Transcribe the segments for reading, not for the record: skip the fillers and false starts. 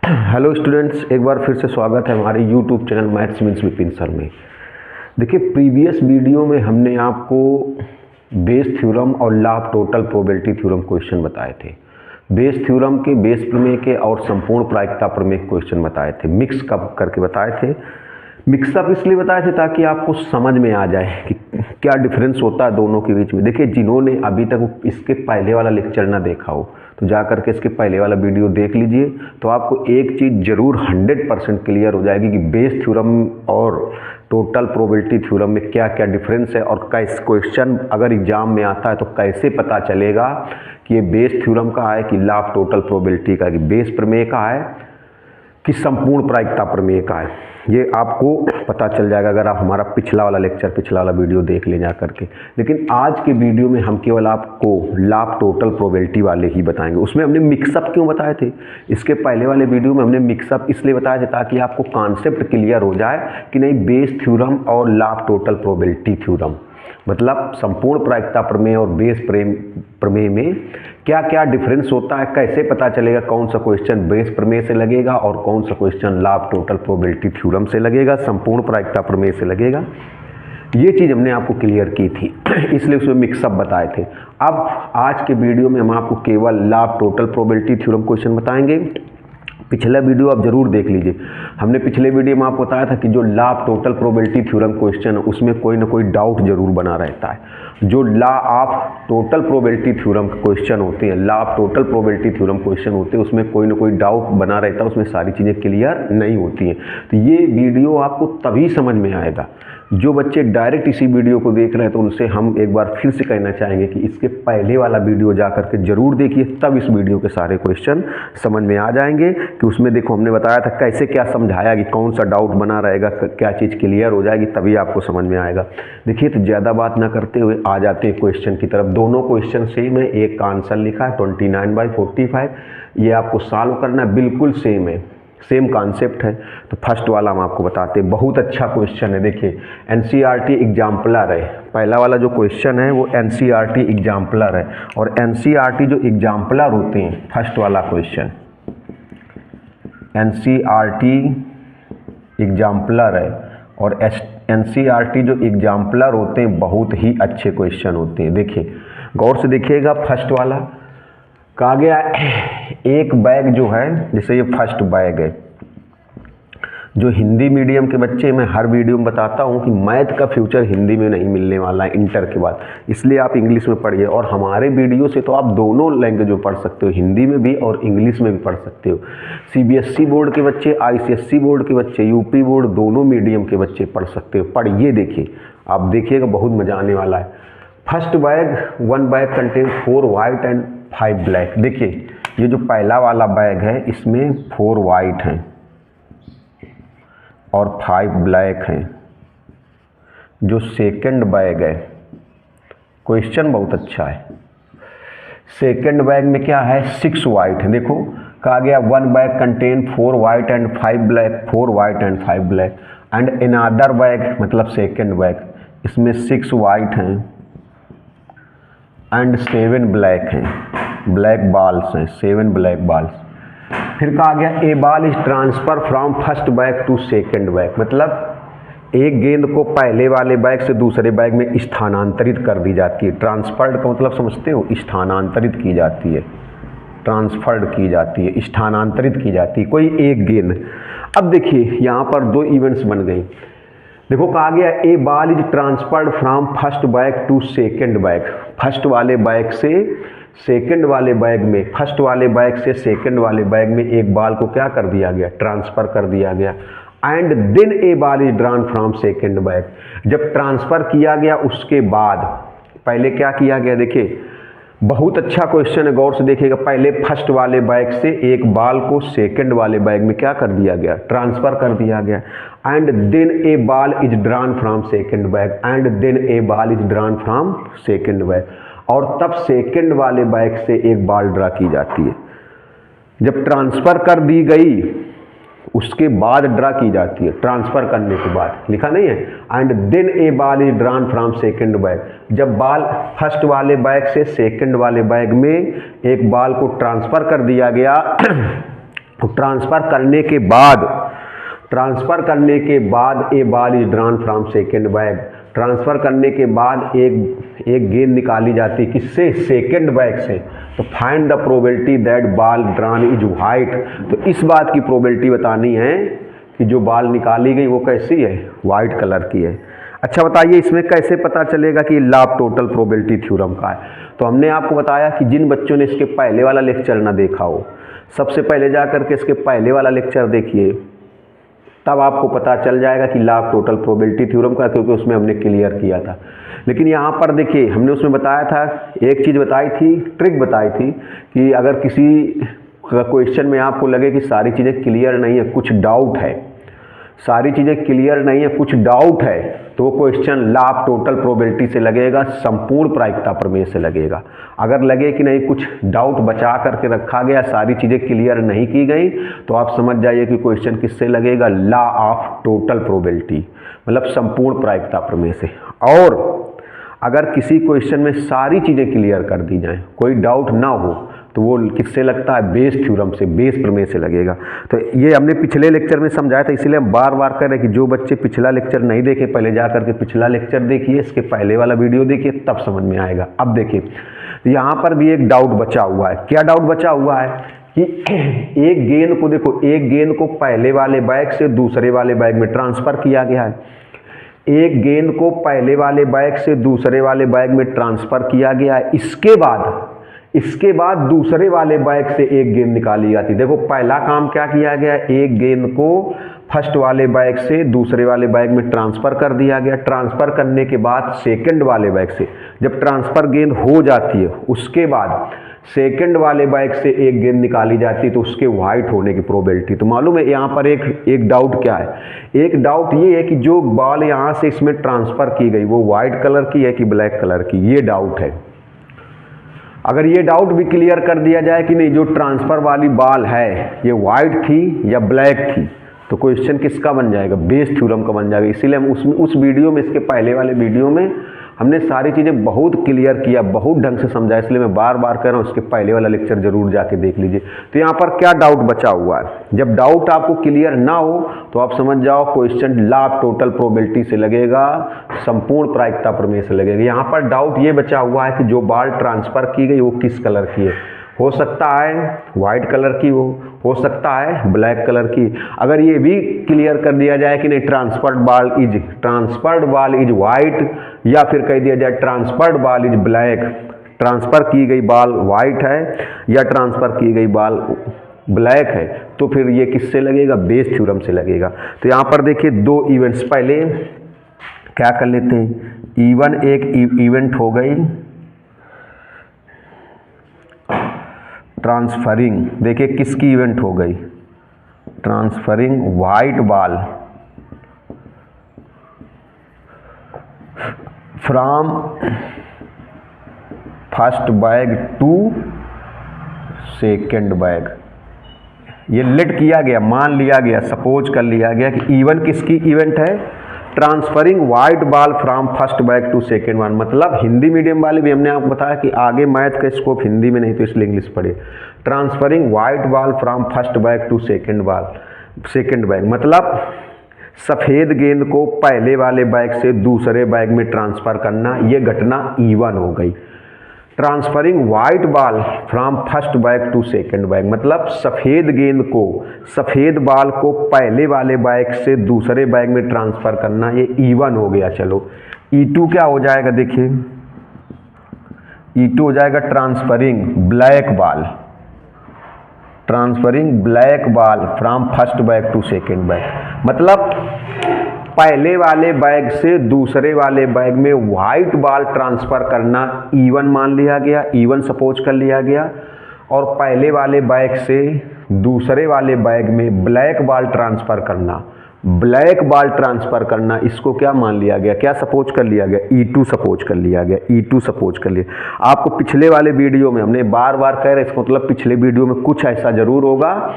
Hello students, एक बार फिर से स्वागत है हमारे YouTube channel maths means Vipin sir में। देखिए, प्रीवियस वीडियो में हमने आपको बेस थ्योरम और law of total probability theorem question बताए थे। बेस थ्योरम के, बेस प्रमेय के और संपूर्ण प्रायिकता प्रमेय क्वेश्चन बताए थे, मिक्स कब करके बताए थे। मिक्सअप इसलिए बताए थे ताकि आपको समझ में आ जाए कि क्या डिफरेंस होता है दोनों के बीच में। देखिए, जिन्होंने अभी तक इसके पहले वाला लेक्चर ना देखा हो तो जा करके इसके पहले वाला वीडियो देख लीजिए, तो आपको एक चीज़ जरूर 100% क्लियर हो जाएगी कि बेस थ्योरम और टोटल प्रोबेबिलिटी थ्योरम में क्या क्या डिफरेंस है, और कैसे क्वेश्चन अगर एग्जाम में आता है तो कैसे पता चलेगा कि ये बेस थ्योरम का है कि लॉ ऑफ टोटल प्रोबेबिलिटी का, कि बेस प्रमेय का है कि संपूर्ण प्रायिकता प्रमेय का है। ये आपको पता चल जाएगा अगर आप हमारा पिछला वाला वीडियो देख लें जा करके। लेकिन आज के वीडियो में हम केवल आपको लॉ ऑफ टोटल प्रोबेबिलिटी वाले ही बताएंगे। उसमें हमने मिक्सअप क्यों बताए थे, इसके पहले वाले वीडियो में हमने मिक्सअप इसलिए बताया था ताकि आपको कॉन्सेप्ट क्लियर हो जाए कि नहीं, बेस थ्योरम और law of total probability theorem मतलब संपूर्ण प्रायिकता प्रमेय और बेस प्रमेय में क्या क्या डिफरेंस होता है, कैसे पता चलेगा कौन सा क्वेश्चन बेस प्रमेय से लगेगा और कौन सा question law of total probability theorem से लगेगा, संपूर्ण प्रायिकता प्रमेय से लगेगा। ये चीज़ हमने आपको क्लियर की थी, इसलिए उसमें मिक्सअप बताए थे। अब आज के वीडियो में हम आपको केवल law of total probability theorem question बताएंगे। पिछला वीडियो आप जरूर देख लीजिए। हमने पिछले वीडियो में आपको बताया था कि जो law of total probability theorem question है उसमें कोई ना कोई डाउट जरूर बना रहता है। जो law of total probability theorem question होते हैं, law of total probability theorem question होते हैं, उसमें कोई ना कोई डाउट बना रहता है, उसमें सारी चीज़ें क्लियर नहीं होती हैं। तो ये वीडियो आपको तभी समझ में आएगा। जो बच्चे डायरेक्ट इसी वीडियो को देख रहे हैं तो उनसे हम एक बार फिर से कहना चाहेंगे कि इसके पहले वाला वीडियो जा करके जरूर देखिए, तब इस वीडियो के सारे क्वेश्चन समझ में आ जाएंगे। कि उसमें देखो हमने बताया था कैसे क्या समझाया कि कौन सा डाउट बना रहेगा, क्या चीज़ क्लियर हो जाएगी, तभी आपको समझ में आएगा। देखिए, तो ज़्यादा बात ना करते हुए आ जाते हैं क्वेश्चन की तरफ। दोनों क्वेश्चन सेम है, एक का आंसर लिखा है 29/45, ये आपको सॉल्व करना बिल्कुल सेम है, सेम कॉन्सेप्ट है। तो फर्स्ट वाला हम आपको बताते हैं, बहुत अच्छा क्वेश्चन है। देखिए, एनसीईआरटी एग्जाम्पलर है। पहला वाला जो क्वेश्चन है वो एनसीईआरटी एग्जाम्पलर है, और एनसीईआरटी जो एग्जाम्पलर होते हैं, फर्स्ट वाला क्वेश्चन एनसीईआरटी एग्जाम्पलर है, और एनसीईआरटी जो एग्जाम्पलर होते हैं बहुत ही अच्छे क्वेश्चन होते हैं। देखिए, गौर से देखिएगा, फर्स्ट वाला कहा गया एक बैग जो है, जैसे ये फर्स्ट बैग है, जो हिंदी मीडियम के बच्चे, मैं हर वीडियो में बताता हूँ कि मैथ का फ्यूचर हिंदी में नहीं मिलने वाला है इंटर के बाद, इसलिए आप इंग्लिश में पढ़िए। और हमारे वीडियो से तो आप दोनों लैंग्वेज में पढ़ सकते हो, हिंदी में भी और इंग्लिश में भी पढ़ सकते हो। सीबीएसई बोर्ड के बच्चे, आईसीएसई बोर्ड के बच्चे, यूपी बोर्ड, दोनों मीडियम के बच्चे पढ़ सकते हो। पढ़िए, देखिए, आप देखिएगा, बहुत मजा आने वाला है। First bag, 1 bag contain 4 white and 5 black. देखिए, ये जो पहला वाला बैग है इसमें 4 वाइट हैं और 5 ब्लैक हैं। जो सेकंड बैग है, क्वेश्चन बहुत अच्छा है। सेकंड बैग में क्या है, 6 वाइट है। देखो, कहा गया 1 bag contain 4 white and 5 black, 4 white and 5 black, and another bag मतलब सेकंड बैग, इसमें 6 वाइट हैं एंड 7 ब्लैक हैं, ब्लैक बॉल्स हैं, 7 ब्लैक बॉल्स। फिर कहा गया a ball is transfer from first bag to second bag, मतलब एक गेंद को पहले वाले बैग से दूसरे बैग में स्थानांतरित कर दी जाती है। ट्रांसफर्ड का मतलब समझते हो, स्थानांतरित की जाती है, ट्रांसफर्ड की जाती है, स्थानांतरित की जाती है कोई एक गेंद। अब देखिए, यहाँ पर 2 इवेंट्स बन गई। देखो, कहा गया a ball is transferred from first bag to second bag, first वाले बैग से सेकंड वाले बैग में, फर्स्ट वाले बैग से सेकंड वाले बैग में एक बॉल को क्या कर दिया गया, ट्रांसफर कर दिया गया। And then a ball is drawn from second bag, जब ट्रांसफर किया गया उसके बाद पहले क्या किया गया। देखिए, बहुत अच्छा क्वेश्चन है, गौर से देखिएगा। पहले फर्स्ट वाले बैग से एक बॉल को सेकंड वाले बैग में क्या कर दिया गया, ट्रांसफर कर दिया गया। And then a ball is drawn from second bag, and then a ball is drawn from second bag, और तब सेकंड वाले बैग से एक बॉल ड्रा की जाती है। जब ट्रांसफर कर दी गई उसके बाद ड्रा की जाती है, ट्रांसफर करने के बाद, लिखा नहीं है। And then a ball is drawn from second bag, जब बॉल फर्स्ट वाले बैग से सेकंड वाले बैग में एक बॉल को ट्रांसफर कर दिया गया तो ट्रांसफ़र करने के बाद a ball is drawn from second bag. Transfer करने के बाद एक गेंद निकाली जाती है किससे? सेकेंड बैग से। तो find the probability that ball drawn is white. तो इस बात की प्रोबेबिलिटी बतानी है कि जो बॉल निकाली गई वो कैसी है? वाइट कलर की है। अच्छा बताइए इसमें कैसे पता चलेगा कि law of total probability theorem का है? तो हमने आपको बताया कि जिन बच्चों ने इसके पहले वाला लेक्चर ना देखा हो, सबसे पहले जा कर के इसके पहले वाला लेक्चर देखिए, तब आपको पता चल जाएगा कि law of total probability theorem का, क्योंकि उसमें हमने क्लियर किया था। लेकिन यहाँ पर देखिए हमने उसमें बताया था, एक चीज़ बताई थी, ट्रिक बताई थी कि अगर किसी क्वेश्चन में आपको लगे कि सारी चीज़ें क्लियर नहीं है, कुछ डाउट है, सारी चीज़ें क्लियर नहीं है, कुछ डाउट है, तो वो question law of total probability से लगेगा, संपूर्ण प्रायिकता प्रमेय से लगेगा। अगर लगे कि नहीं कुछ डाउट बचा करके रखा गया, सारी चीज़ें क्लियर नहीं की गई, तो आप समझ जाइए कि क्वेश्चन किससे लगेगा? लॉ ऑफ टोटल प्रोबेबिलिटी, मतलब संपूर्ण प्रायिकता प्रमेय से। और अगर किसी क्वेश्चन में सारी चीज़ें क्लियर कर दी जाएँ, कोई डाउट ना हो, तो वो किससे लगता है? बेस थ्योरम से, बेस प्रमेय से लगेगा। तो ये हमने पिछले लेक्चर में समझाया था, इसीलिए हम बार बार कह रहे हैं कि जो बच्चे पिछला लेक्चर नहीं देखे, पहले जा करके पिछला लेक्चर देखिए, इसके पहले वाला वीडियो देखिए, तब समझ में आएगा। अब देखिए यहाँ पर भी एक डाउट बचा हुआ है। क्या डाउट बचा हुआ है कि एक गेंद को देखो, एक गेंद को पहले वाले बैग से दूसरे वाले बैग में ट्रांसफ़र किया गया है। एक गेंद को पहले वाले बैग से दूसरे वाले बैग में ट्रांसफ़र किया गया है। इसके बाद दूसरे वाले बैग से एक गेंद निकाली जाती। देखो पहला काम क्या किया गया? एक गेंद को फर्स्ट वाले बैग से दूसरे वाले बैग में ट्रांसफ़र कर दिया गया। ट्रांसफ़र करने के बाद सेकंड वाले बैग से जब ट्रांसफ़र गेंद हो जाती है, उसके बाद सेकंड वाले बैग से एक गेंद निकाली जाती है, तो उसके वाइट होने की प्रोबेबिलिटी। तो मालूम है यहाँ पर एक डाउट क्या है? एक डाउट ये है कि जो बॉल यहाँ से इसमें ट्रांसफ़र की गई वो वाइट कलर की है कि ब्लैक कलर की, ये डाउट है। अगर ये डाउट भी क्लियर कर दिया जाए कि नहीं जो ट्रांसफ़र वाली बॉल है ये वाइट थी या ब्लैक थी, तो क्वेश्चन किसका बन जाएगा? बेस थ्योरम का बन जाएगा। इसीलिए हम उस वीडियो में, इसके पहले वाले वीडियो में हमने सारी चीज़ें बहुत क्लियर किया, बहुत ढंग से समझाया, इसलिए मैं बार बार कह रहा हूँ उसके पहले वाला लेक्चर जरूर जाके देख लीजिए। तो यहाँ पर क्या डाउट बचा हुआ है? जब डाउट आपको क्लियर ना हो तो आप समझ जाओ question law of total probability से लगेगा, संपूर्ण प्रायिकता प्रमेय से लगेगा। यहाँ पर डाउट ये बचा हुआ है कि जो बॉल ट्रांसफ़र की गई वो किस कलर की है? हो सकता है वाइट कलर की हो सकता है ब्लैक कलर की। अगर ये भी क्लियर कर दिया जाए कि नहीं ट्रांसफर्ड बॉल इज वाइट, या फिर कह दिया जाए transferred ball is black, transfer की गई बॉल वाइट है या ट्रांसफ़र की गई बॉल ब्लैक है, तो फिर ये किससे लगेगा? बेस थ्योरम से लगेगा। तो यहाँ पर देखिए दो इवेंट्स, पहले क्या कर लेते हैं, एक इवेंट हो गई ट्रांसफरिंग। देखिए किसकी इवेंट हो गई? Transferring white ball from first bag to second bag. ये लेट किया गया, मान लिया गया, सपोज कर लिया गया कि इवन किसकी इवेंट है? Transferring white ball from first bag to second one. मतलब हिंदी मीडियम वाले भी हमने आपको बताया कि आगे मैथ का स्कोप हिंदी में नहीं, तो इसलिए इंग्लिश पढ़े। Transferring white ball from first bag to second bag, मतलब सफ़ेद गेंद को पहले वाले बैग से दूसरे बैग में ट्रांसफ़र करना, ये घटना इवन हो गई। Transferring white ball from first bag to second bag, मतलब सफ़ेद बॉल को पहले वाले बैग से दूसरे बैग में ट्रांसफ़र करना, ये इवन हो गया। चलो E2 क्या हो जाएगा? देखिए E2 हो जाएगा transferring black ball from first bag to second bag, मतलब पहले वाले बैग से दूसरे वाले बैग में वाइट बॉल ट्रांसफ़र करना इवन मान लिया गया, इवन सपोज कर लिया गया, और पहले वाले बैग से दूसरे वाले बैग में ब्लैक बॉल ट्रांसफ़र करना, इसको क्या मान लिया गया? क्या सपोज कर लिया गया? E2 सपोज कर लिया गया। आपको पिछले वाले वीडियो में हमने बार बार कह रहे, इसका मतलब पिछले वीडियो में कुछ ऐसा जरूर होगा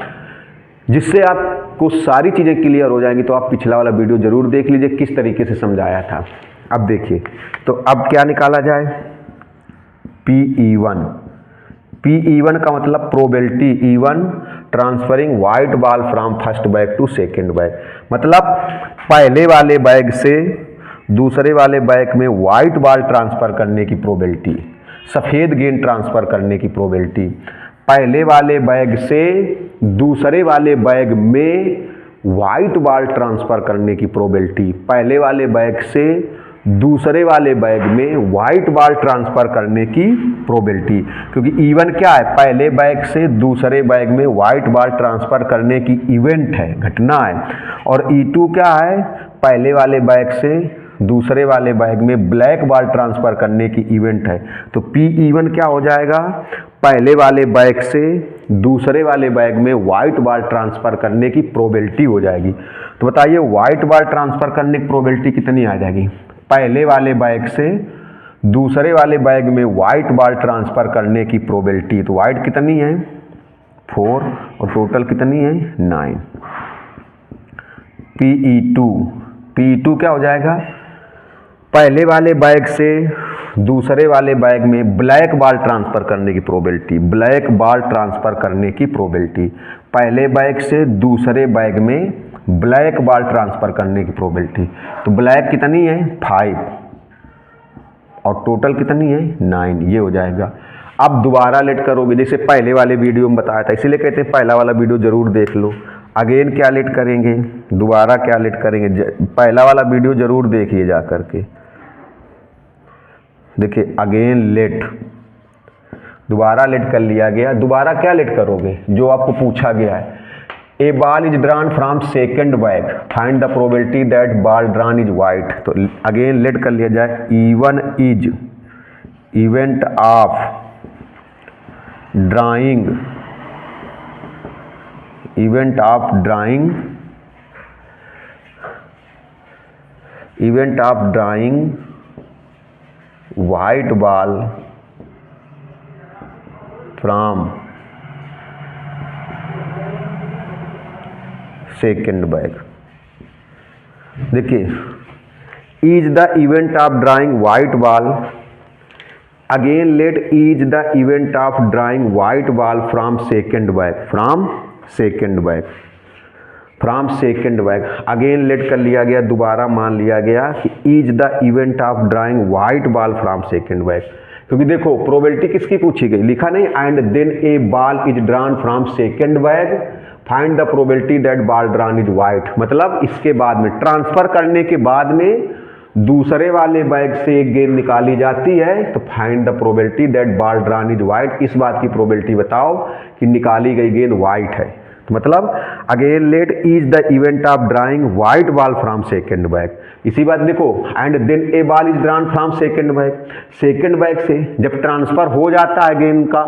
जिससे आपको सारी चीज़ें क्लियर हो जाएंगी। तो आप पिछला वाला वीडियो जरूर देख लीजिए किस तरीके से समझाया था। अब देखिए, तो अब क्या निकाला जाए? P E1 का मतलब probability E1 transferring white ball from first bag to second bag, मतलब पहले वाले बैग से दूसरे वाले बैग में वाइट बॉल ट्रांसफ़र करने की प्रोबेबिलिटी, सफ़ेद गेंद ट्रांसफ़र करने की प्रोबेबिलिटी, पहले वाले बैग से दूसरे वाले बैग में वाइट बॉल ट्रांसफ़र करने की प्रोबेबिलिटी, पहले वाले बैग से दूसरे वाले बैग में वाइट बॉल ट्रांसफ़र करने की प्रोबेबिलिटी, क्योंकि इवन क्या है, पहले बैग से दूसरे बैग में वाइट बॉल ट्रांसफ़र करने की इवेंट है, घटना है, और E2 क्या है, पहले वाले बैग से दूसरे वाले बैग में ब्लैक बॉल ट्रांसफ़र करने की इवेंट है। तो P-E1 क्या हो जाएगा, पहले वाले बैग से दूसरे वाले बैग में वाइट बॉल ट्रांसफ़र करने की प्रोबेबिलिटी हो जाएगी। तो बताइए वाइट बॉल ट्रांसफ़र करने की प्रोबेबिलिटी कितनी आ जाएगी, पहले वाले बैग से दूसरे वाले बैग में वाइट बॉल ट्रांसफ़र करने की प्रोबेबिलिटी, तो वाइट कितनी है 4 और टोटल कितनी है 9। P-E2 क्या हो जाएगा, पहले वाले बैग से दूसरे वाले बैग में ब्लैक बॉल ट्रांसफ़र करने की प्रोबेबिलिटी, ब्लैक बॉल ट्रांसफ़र करने की प्रोबेबिलिटी, पहले बैग से दूसरे बैग में ब्लैक बॉल ट्रांसफ़र करने की प्रोबेबिलिटी, तो ब्लैक कितनी है 5 और टोटल कितनी है 9, ये हो जाएगा। अब दोबारा लेट करोगे, जैसे पहले वाले वीडियो में बताया था, इसीलिए कहते हैं पहला वाला वीडियो ज़रूर देख लो। अगेन क्या लेट करेंगे, दोबारा क्या लेट करेंगे, पहला वाला वीडियो ज़रूर देखिए जा करके। देखिए अगेन लेट, दोबारा लेट कर लिया गया, दोबारा क्या लेट करोगे, जो आपको पूछा गया है, a ball is drawn from second bag, find the probability that ball drawn is white. तो अगेन लेट कर लिया जाए, E1 is event of drawing, event of drawing, event of drawing white ball from second bag. देखिए is the event of drawing white ball, again let is the event of drawing white ball from second bag, from second bag, from second bag, again let कर लिया गया, दोबारा मान लिया गया कि is the event of drawing white ball from second bag, क्योंकि देखो प्रोबेबिलिटी किसकी पूछी गई, लिखा नहीं and then a ball is drawn from second bag, find the probability that ball drawn is white, मतलब इसके बाद में ट्रांसफर करने के बाद में दूसरे वाले बैग से एक गेंद निकाली जाती है, तो find the probability that ball drawn is white, इस बात की प्रोबेबिलिटी बताओ कि निकाली गई गेंद वाइट है। तो मतलब again let is the event of drawing white ball from second bag, इसी बात देखो and then a ball is drawn from second bag, second bag से जब ट्रांसफर हो जाता है गेंद का,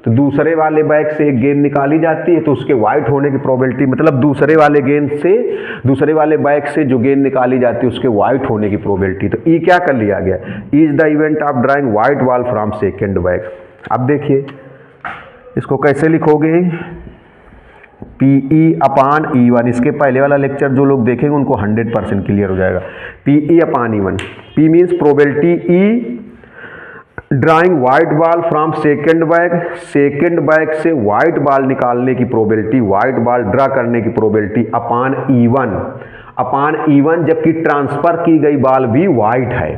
तो दूसरे वाले बैग से एक गेंद निकाली जाती है, तो उसके वाइट होने की प्रोबेबिलिटी, मतलब दूसरे वाले गेंद से, दूसरे वाले बैग से जो गेंद निकाली जाती है उसके वाइट होने की प्रोबेबिलिटी, तो ई क्या कर लिया गया, is the event of drawing white ball from second bag. अब देखिए इसको कैसे लिखोगे, PE अपान E1, इसके पहले वाला लेक्चर जो लोग देखेंगे उनको 100% क्लियर हो जाएगा। PE upon E1, P means probability, E drawing white ball from second bag, second bag से वाइट बॉल निकालने की प्रोबेबिलिटी, वाइट बॉल ड्रा करने की प्रोबेबिलिटी अपान E1, अपान E1 जबकि ट्रांसफर की गई बॉल भी वाइट है,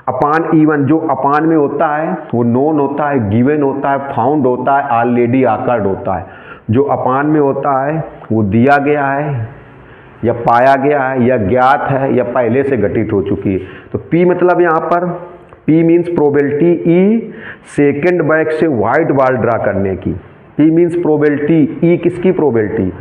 अपान E1, जो अपान में होता है वो नोन होता है, गिवन होता है, फाउंड होता है, ऑलरेडी आकर्ड होता है, जो अपान में होता है वो दिया गया है या पाया गया है या ज्ञात है या पहले से घटित हो चुकी है। तो P मतलब यहाँ पर P means probability, E second bag से वाइट बॉल ड्रा करने की, P मीन्स प्रोबेबिलिटी, E किसकी प्रोबेबिलिटी,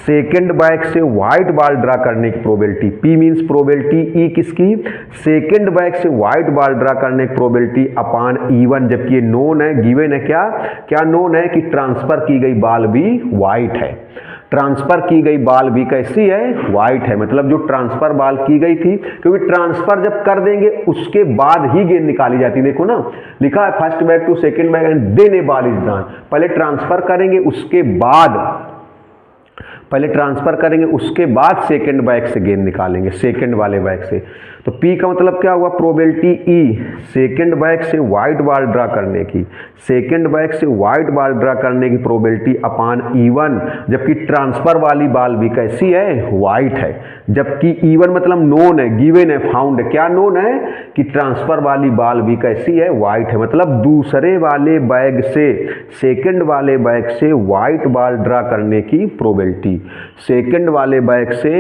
सेकेंड बैग से वाइट बॉल ड्रा करने की probability, P means probability, E किसकी, सेकेंड बैग से वाइट बॉल ड्रा करने की प्रोबेबिलिटी अपान E1, जबकि ये नोन है, गिवन है, क्या क्या नोन है कि ट्रांसफर की गई बॉल भी वाइट है, ट्रांसफर की गई बॉल भी कैसी है, वाइट है, मतलब जो ट्रांसफर बॉल की गई थी, क्योंकि ट्रांसफर जब कर देंगे उसके बाद ही गेंद निकाली जाती है, देखो ना लिखा है first bag to second bag and then a ball is drawn, पहले ट्रांसफर करेंगे उसके बाद, पहले ट्रांसफर करेंगे उसके बाद सेकंड बैग से गेंद निकालेंगे, सेकंड वाले बैग से। तो P का मतलब क्या हुआ, प्रोबेबिलिटी E सेकेंड बैक से वाइट बॉल ड्रा करने की, सेकेंड बैक से वाइट बॉल ड्रा करने की प्रोबेबिलिटी अपान E1, जबकि ट्रांसफर वाली बॉल भी कैसी है, वाइट है। जबकि E1 मतलब नोन है, गिवन है, फाउंड है। क्या नोन है कि ट्रांसफर वाली बॉल भी कैसी है, वाइट है। मतलब दूसरे वाले बैग से, सेकेंड वाले बैग से वाइट बॉल ड्रा करने की प्रोबेबिलिटी, सेकेंड वाले बैग से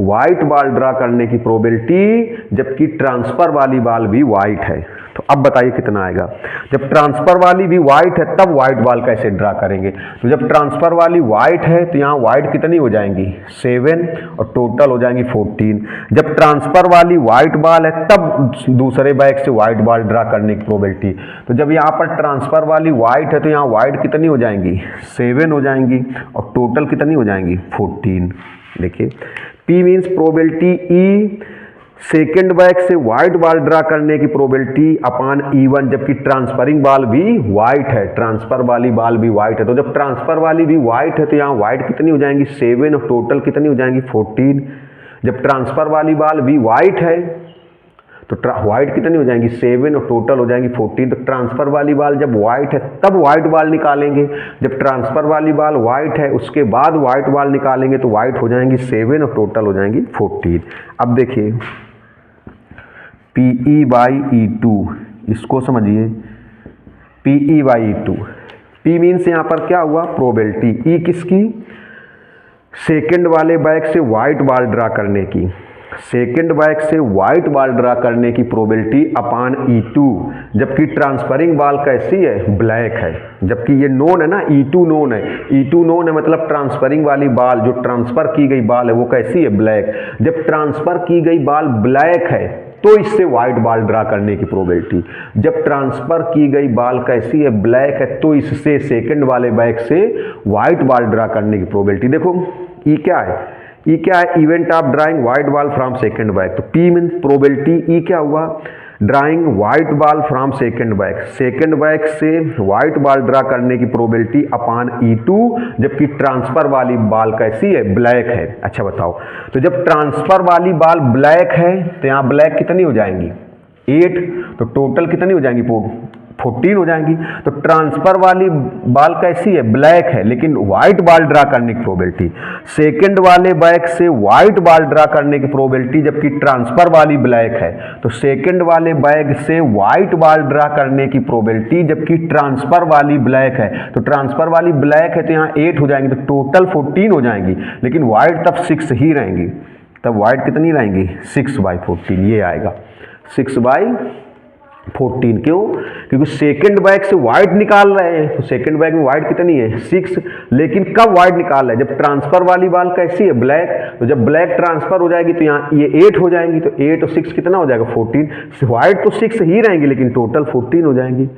वाइट बॉल ड्रा करने की प्रोबेबिलिटी, जबकि ट्रांसफर वाली बॉल भी वाइट है। तो अब बताइए कितना आएगा। जब ट्रांसफर वाली भी वाइट है तब वाइट बॉल कैसे ड्रा करेंगे। तो जब ट्रांसफर वाली वाइट है तो यहाँ वाइट कितनी हो जाएंगी, 7 और टोटल हो जाएंगी 14। जब ट्रांसफर वाली वाइट बॉल है तब दूसरे बैग से वाइट बॉल ड्रा करने की प्रोबेबिलिटी। तो जब यहाँ पर ट्रांसफर वाली वाइट है तो यहाँ वाइट कितनी हो जाएंगी, 7 हो जाएंगी और टोटल कितनी हो जाएंगी, 14। देखिए P means probability E second bag से वाइट बॉल ड्रा करने की प्रोबेबिलिटी अपान E1, जबकि ट्रांसफरिंग बॉल भी वाइट है, ट्रांसफर वाली बॉल भी वाइट है। तो जब ट्रांसफर वाली भी वाइट है तो यहाँ वाइट कितनी हो जाएंगी, 7 और टोटल कितनी हो जाएंगी, 14। जब ट्रांसफर वाली बॉल भी वाइट है तो वाइट कितनी हो जाएंगी, 7 और टोटल हो जाएंगी 14। तो ट्रांसफर वाली बॉल जब वाइट है तब वाइट बॉल निकालेंगे, जब ट्रांसफर वाली बॉल वाइट है उसके बाद वाइट बॉल निकालेंगे तो वाइट हो जाएंगी 7 और टोटल हो जाएंगी 14। अब देखिए PE/E2, इसको समझिए, PE/E2, P मीन्स यहाँ पर क्या हुआ, प्रोबेबिलिटी, E किसकी, सेकेंड वाले बैग से वाइट बॉल ड्रा करने की, सेकेंड बैग से वाइट बॉल ड्रा करने की प्रोबेबिलिटी अपान E2, जबकि ट्रांसफरिंग बॉल कैसी है, ब्लैक है। जबकि ये नोन है ना, E2 नोन है, E2 नोन है मतलब ट्रांसफरिंग वाली बॉल जो ट्रांसफर की गई बॉल है वो कैसी है, ब्लैक। जब ट्रांसफर की गई बॉल ब्लैक है तो इससे वाइट बॉल ड्रा करने की प्रोबेबिलिटी, जब ट्रांसफर की गई बॉल कैसी है, ब्लैक है, तो इससे सेकंड वाले बैग से वाइट बॉल ड्रा करने की प्रोबेबिलिटी। देखो ई क्या है, ई क्या है, event of drawing white ball from second bag. तो पी मीन प्रोबेबिलिटी, ई क्या हुआ, drawing white ball from second bag, second bag से वाइट बॉल ड्रा करने की प्रोबेबिलिटी अपान E2, जबकि ट्रांसफर वाली बॉल कैसी है, ब्लैक है। अच्छा बताओ, तो जब ट्रांसफर वाली बॉल ब्लैक है तो यहाँ ब्लैक कितनी हो जाएंगी, 8, तो टोटल कितनी हो जाएंगी, 14 हो जाएंगी। तो ट्रांसफर वाली बॉल कैसी है, ब्लैक है, लेकिन व्हाइट बॉल ड्रा करने की प्रोबेबिलिटी, सेकंड वाले बैग से व्हाइट बॉल ड्रा करने की प्रोबेबिलिटी, जबकि ट्रांसफर वाली ब्लैक है। तो सेकंड वाले बैग से व्हाइट बॉल ड्रा करने की प्रोबेबिलिटी, जबकि ट्रांसफर वाली ब्लैक है। तो ट्रांसफर वाली ब्लैक है तो यहाँ 8 हो जाएंगी, तो टोटल 14 हो जाएंगी, लेकिन व्हाइट तब 6 ही रहेंगी। तब व्हाइट कितनी रहेंगी, 6/14, ये आएगा 6/14। क्यों, क्योंकि सेकंड बैग से वाइट निकाल रहे हैं, तो सेकंड बैग में वाइट कितनी है, 6, लेकिन कब वाइट निकाल रहे हैं, जब ट्रांसफर वाली बॉल कैसी है, ब्लैक। तो जब ब्लैक ट्रांसफर हो जाएगी तो यहाँ ये 8 हो जाएंगी, तो 8 और 6 कितना हो जाएगा, 14। वाइट तो 6 ही रहेंगी लेकिन टोटल 14 हो जाएंगी।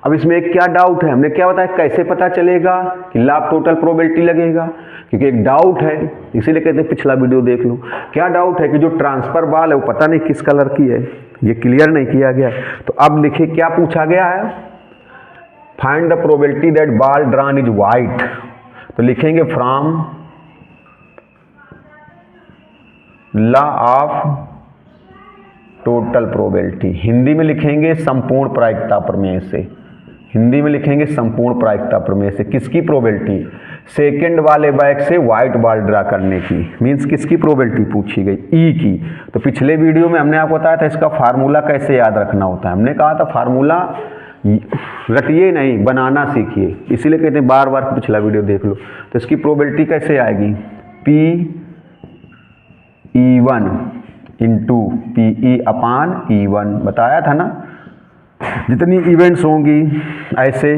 अब इसमें एक क्या डाउट है, हमने क्या बताया, कैसे पता चलेगा कि लाभ टोटल प्रोबेबिलिटी लगेगा, क्योंकि एक डाउट है, इसीलिए कहते हैं पिछला वीडियो देख लो। क्या डाउट है कि जो ट्रांसफर बॉल है वो पता नहीं किस कलर की है, ये क्लियर नहीं किया गया। तो अब लिखिए क्या पूछा गया है, find the probability that ball drawn is white. तो लिखेंगे from law of total probability, Hindi में लिखेंगे संपूर्ण प्रायिकता प्रमेय से, हिंदी में लिखेंगे संपूर्ण प्रायिकता प्रमेय से। किसकी प्रोबेबिलिटी, सेकंड वाले बैग से व्हाइट बॉल ड्रा करने की, मींस किसकी प्रोबेबिलिटी पूछी गई, ई की। तो पिछले वीडियो में हमने आपको बताया था इसका फार्मूला कैसे याद रखना होता है। हमने कहा था फार्मूला रटिए नहीं, बनाना सीखिए, इसीलिए कहते हैं बार बार पिछला वीडियो देख लो। तो इसकी प्रोबेबिलिटी कैसे आएगी, PE1 इंटू PE/E1, बताया था ना, जितनी इवेंट्स होंगी ऐसे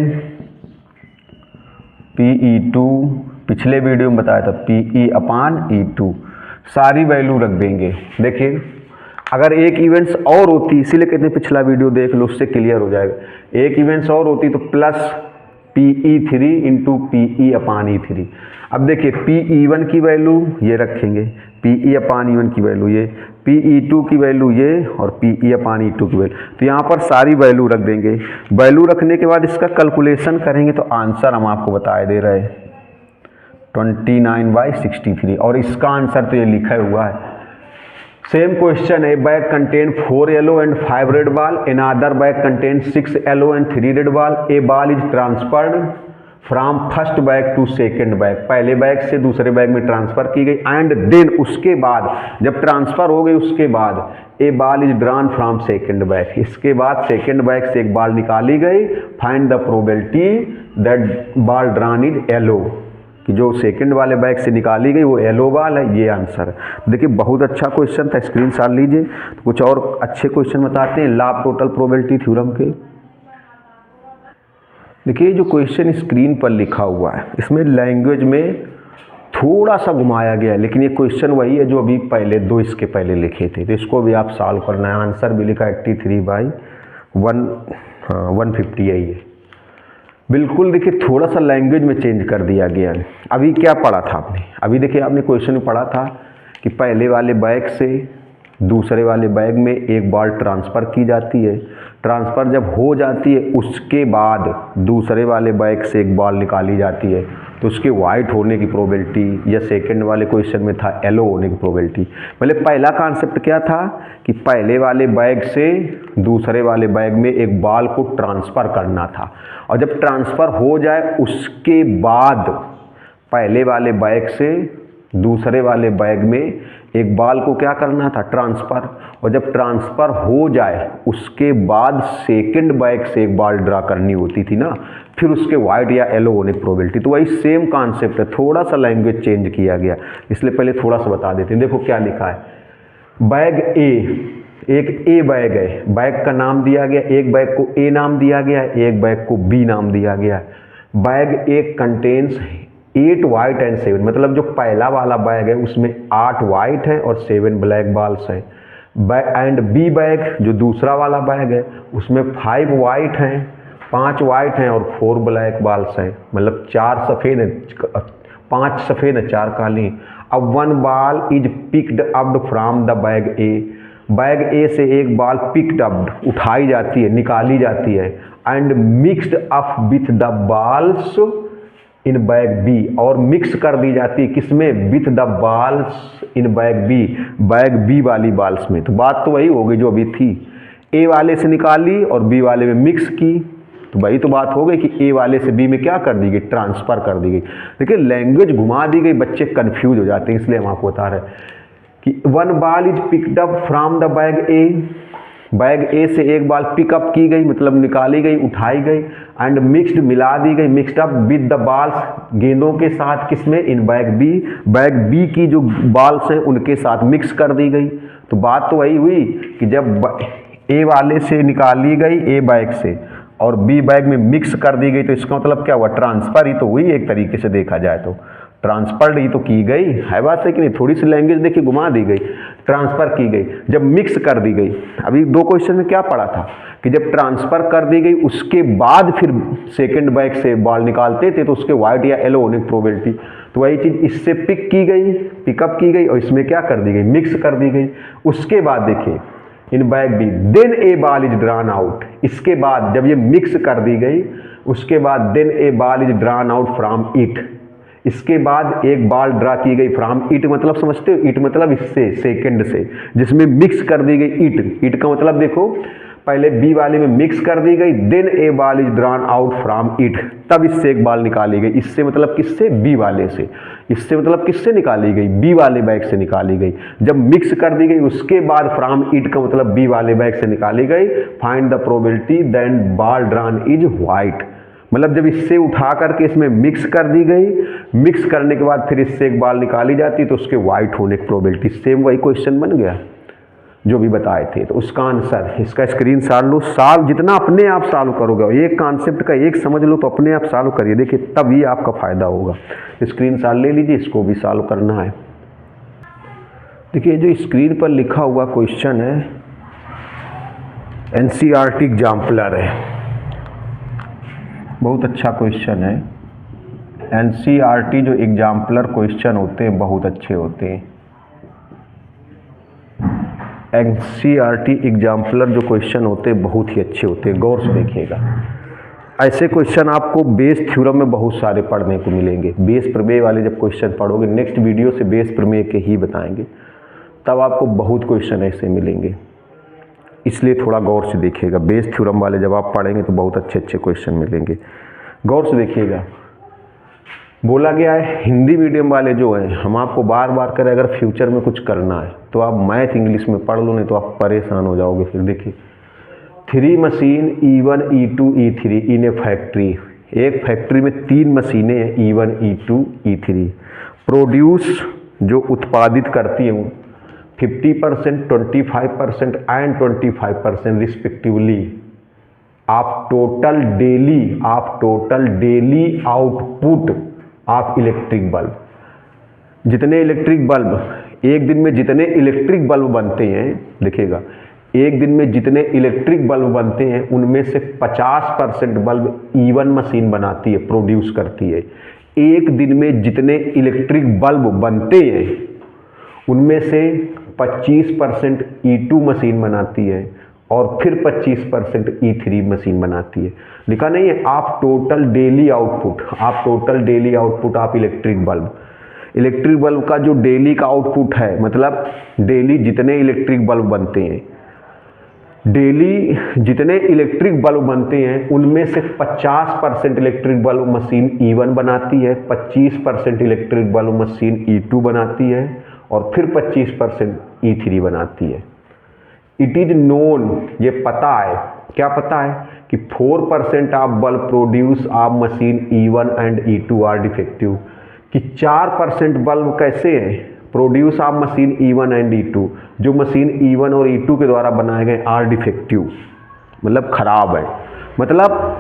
PE2, पिछले वीडियो में बताया था PE/E2, सारी वैल्यू रख देंगे। देखिए अगर एक इवेंट्स और होती, इसीलिए कहते हैं पिछला वीडियो देख लो, उससे क्लियर हो जाएगा। एक इवेंट्स और होती तो प्लस PE3 इंटू PE/E3। अब देखिए PE1 की वैल्यू ये रखेंगे, PE/E1 की वैल्यू ये, PE2 की वैल्यू ये और PE/E2 की वैल्यू। तो यहाँ पर सारी वैल्यू रख देंगे। वैल्यू रखने के बाद इसका कैलकुलेशन करेंगे तो आंसर हम आपको बताए दे रहे हैं 29/63, और इसका आंसर तो ये लिखा हुआ है सेम क्वेश्चन है, bag contain 4 yellow and 5 red ball, another bag contain 6 yellow and 3 red ball, a ball is transferred from first bag to second bag, पहले बैग से दूसरे बैग में ट्रांसफर की गई, एंड देन उसके बाद जब ट्रांसफर हो गई उसके बाद a ball is drawn from second bag, इसके बाद सेकेंड बैग से एक बॉल निकाली गई, find the probability that ball drawn is yellow, कि जो सेकंड वाले बैग से निकाली गई वो येलो बॉल है, ये आंसर है। देखिए बहुत अच्छा क्वेश्चन था, स्क्रीनशॉट लीजिए। तो कुछ और अच्छे क्वेश्चन बताते हैं law of total probability theorem के। देखिए जो क्वेश्चन स्क्रीन पर लिखा हुआ है इसमें लैंग्वेज में थोड़ा सा घुमाया गया है, लेकिन ये क्वेश्चन वही है जो अभी पहले दो इसके पहले लिखे थे, तो इसको भी आप सॉल्व करना है। आंसर भी लिखा 83/150 है ये बिल्कुल। देखिए थोड़ा सा लैंग्वेज में चेंज कर दिया गया है। अभी क्या पढ़ा था आपने, अभी देखिए आपने क्वेश्चन में पढ़ा था कि पहले वाले बैग से दूसरे वाले बैग में एक बॉल ट्रांसफ़र की जाती है, ट्रांसफ़र जब हो जाती है उसके बाद दूसरे वाले बैग से एक बॉल निकाली जाती है, तो उसके वाइट होने की प्रोबेबिलिटी, या सेकंड वाले क्वेश्चन में था येलो होने की प्रोबेबिलिटी। मतलब पहला कॉन्सेप्ट क्या था कि पहले वाले बैग से दूसरे वाले बैग में एक बॉल को ट्रांसफ़र करना था, और जब ट्रांसफ़र हो जाए उसके बाद पहले वाले बैग से दूसरे वाले बैग में एक बॉल को क्या करना था, ट्रांसफ़र, और जब ट्रांसफ़र हो जाए उसके बाद सेकंड बैग से एक बॉल ड्रा करनी होती थी ना, फिर उसके वाइट या येलो होने की प्रोबेबिलिटी। तो वही सेम कॉन्सेप्ट है, थोड़ा सा लैंग्वेज चेंज किया गया, इसलिए पहले थोड़ा सा बता देते हैं। देखो क्या लिखा है, बैग ए, एक ए बैग है, बैग का नाम दिया गया, एक बैग को ए नाम दिया गया है, एक बैग को बी नाम दिया गया है। Bag A contains 8 white and 7, मतलब जो पहला वाला बैग है उसमें 8 वाइट है और 7 ब्लैक बॉल्स है। एंड बी बैग जो दूसरा वाला बैग है उसमें 5 वाइट हैं, 5 वाइट हैं और 4 ब्लैक बॉल्स हैं, मतलब 4 सफ़ेद है, 5 सफ़ेद है 4 काली। अब 1 ball is picked up from the bag A, bag A से एक बॉल पिक्ड अप उठाई जाती है, निकाली जाती है, and mixed up with the balls in bag B, और मिक्स कर दी जाती है किसमें, with the balls in bag B, bag B वाली बॉल्स में। तो बात तो वही हो गई जो अभी थी, ए वाले से निकाली और बी वाले में मिक्स की, तो वही तो बात हो गई कि ए वाले से बी में क्या कर दी गई, ट्रांसफ़र कर दी गई। देखिए लैंग्वेज घुमा दी गई, बच्चे कन्फ्यूज हो जाते हैं, इसलिए हम आपको बता रहे हैं कि 1 ball is picked up from the bag A, bag A से एक बॉल पिकअप की गई, मतलब निकाली गई, उठाई गई, एंड मिक्स्ड मिला दी गई, mixed up with the balls, गेंदों के साथ, किसमें, in bag B, bag B की जो बॉल्स हैं उनके साथ मिक्स कर दी गई। तो बात तो वही हुई कि जब ए वाले से निकाली गई ए बैग से और बी बैग में मिक्स कर दी गई, तो इसका मतलब क्या हुआ, ट्रांसफ़र ही तो हुई, एक तरीके से देखा जाए तो ट्रांसफर्ड ही तो की गई है, बात है कि नहीं। थोड़ी सी लैंग्वेज देखिए घुमा दी गई, ट्रांसफ़र की गई, जब मिक्स कर दी गई। अभी दो क्वेश्चन में क्या पढ़ा था कि जब ट्रांसफ़र कर दी गई उसके बाद फिर सेकंड बैग से बॉल निकालते थे तो उसके वाइट या येलो होने की प्रोबेबिलिटी, तो वही चीज़ इससे पिक की गई, पिकअप की गई और इसमें क्या कर दी गई, मिक्स कर दी गई। उसके बाद देखिए in bag B, then a ball is drawn out, इसके बाद जब ये मिक्स कर दी गई उसके बाद then a ball is drawn out from it, इसके बाद एक बॉल ड्रा की गई फ्रॉम इट, मतलब समझते हो, इट मतलब इससे, सेकंड से, जिसमें मिक्स कर दी गई इट। इट का मतलब देखो पहले बी वाले में मिक्स कर दी गई, then a ball is drawn out from it, तब इससे एक बॉल निकाली गई। इससे मतलब किससे, बी वाले से। इससे मतलब किससे निकाली गई, बी वाले बैग से निकाली गई। जब मिक्स कर दी गई उसके बाद फ्रॉम इट का मतलब बी वाले बैग से निकाली गई। Find the probability then ball drawn is white, मतलब जब इससे उठा करके इसमें मिक्स कर दी गई, मिक्स करने के बाद फिर इससे एक बॉल निकाली जाती तो उसके वाइट होने की प्रोबेबिलिटी। सेम वही क्वेश्चन बन गया जो भी बताए थे। तो उसका आंसर, इसका स्क्रीनशॉट लो, सॉल्व जितना अपने आप सॉल्व करोगे, एक कॉन्सेप्ट का एक समझ लो तो अपने आप सॉल्व करिए, देखिए तभी आपका फायदा होगा। स्क्रीनशॉट ले लीजिए, इसको भी सॉल्व करना है। देखिए जो स्क्रीन पर लिखा हुआ क्वेश्चन है एनसीईआरटी एग्जाम्पलर है, बहुत अच्छा क्वेश्चन है। एनसीईआरटी जो एग्जाम्पलर क्वेश्चन होते हैं बहुत अच्छे होते हैं। एनसीईआरटी एग्जाम्पलर जो क्वेश्चन होते हैं बहुत ही अच्छे होते हैं, गौर से देखिएगा। ऐसे क्वेश्चन आपको बेस थ्योरम में बहुत सारे पढ़ने को मिलेंगे। बेस प्रमेय वाले जब क्वेश्चन पढ़ोगे, नेक्स्ट वीडियो से बेस प्रमेय के ही बताएंगे, तब आपको बहुत क्वेश्चन ऐसे मिलेंगे, इसलिए थोड़ा गौर से देखिएगा। बेस थ्योरम वाले जब आप पढ़ेंगे तो बहुत अच्छे अच्छे क्वेश्चन मिलेंगे, गौर से देखिएगा। बोला गया है हिंदी मीडियम वाले जो हैं, हम आपको बार बार करें अगर फ्यूचर में कुछ करना है तो आप मैथ इंग्लिश में पढ़ लो, नहीं तो आप परेशान हो जाओगे। फिर देखिए 3 मशीन E1 E2 E3 इन ए फैक्ट्री, एक फैक्ट्री में 3 मशीनें हैं E1 E2 E3, प्रोड्यूस जो उत्पादित करती हैं 50%, 25% एंड 25% रिस्पेक्टिवली आप total daily output of electric bulb. जितने इलेक्ट्रिक बल्ब एक दिन में जितने इलेक्ट्रिक बल्ब बनते हैं, देखिएगा एक दिन में जितने इलेक्ट्रिक बल्ब बनते हैं उनमें से 50% बल्ब E1 मशीन बनाती है, प्रोड्यूस करती है। एक दिन में जितने इलेक्ट्रिक बल्ब बनते हैं उनमें से 25% E2 मशीन बनाती है और फिर 25% E3 मशीन बनाती है। लिखा नहीं है आप टोटल डेली आउटपुट आप इलेक्ट्रिक बल्ब का जो डेली का आउटपुट है, मतलब डेली जितने इलेक्ट्रिक बल्ब बनते हैं, उनमें से 50% इलेक्ट्रिक बल्ब मशीन E1 बनाती है, 25% इलेक्ट्रिक बल्ब मशीन E2 बनाती है और फिर 25% E3 बनाती है। इट इज नोन, ये पता है, क्या पता है कि 4% of bulb produce of machine E1 and E2 are defective, कि 4% बल्ब कैसे हैं produce of machine E1 and E2, जो मशीन E1 और E2 के द्वारा बनाए गए आर डिफेक्टिव, मतलब खराब है। मतलब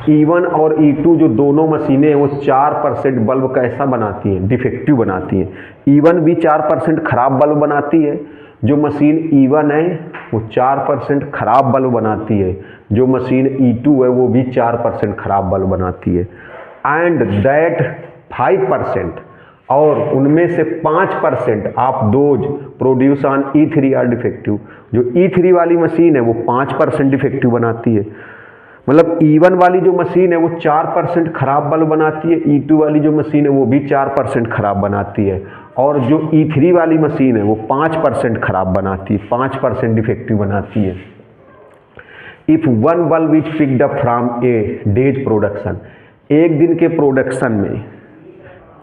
E1 और E2 जो दोनों मशीनें हैं वो 4% बल्ब कैसा बनाती हैं, डिफेक्टिव बनाती हैं। E1 भी 4% खराब बल्ब बनाती है, जो मशीन E1 है वो 4% खराब बल्ब बनाती है, जो मशीन E2 है वो भी 4% खराब बल्ब बनाती है। एंड दैट 5% और उनमें से 5% of those produce on E3 are defective, जो E3 वाली मशीन है वो 5% डिफेक्टिव बनाती है। मतलब E1 वाली जो मशीन है वो 4% खराब बल्ब बनाती है, E2 वाली जो मशीन है वो भी 4% खराब बनाती है, और जो E3 वाली मशीन है वो 5% खराब बनाती है, 5% डिफेक्टिव बनाती है। If one bulb is picked up from A days production, एक दिन के प्रोडक्शन में,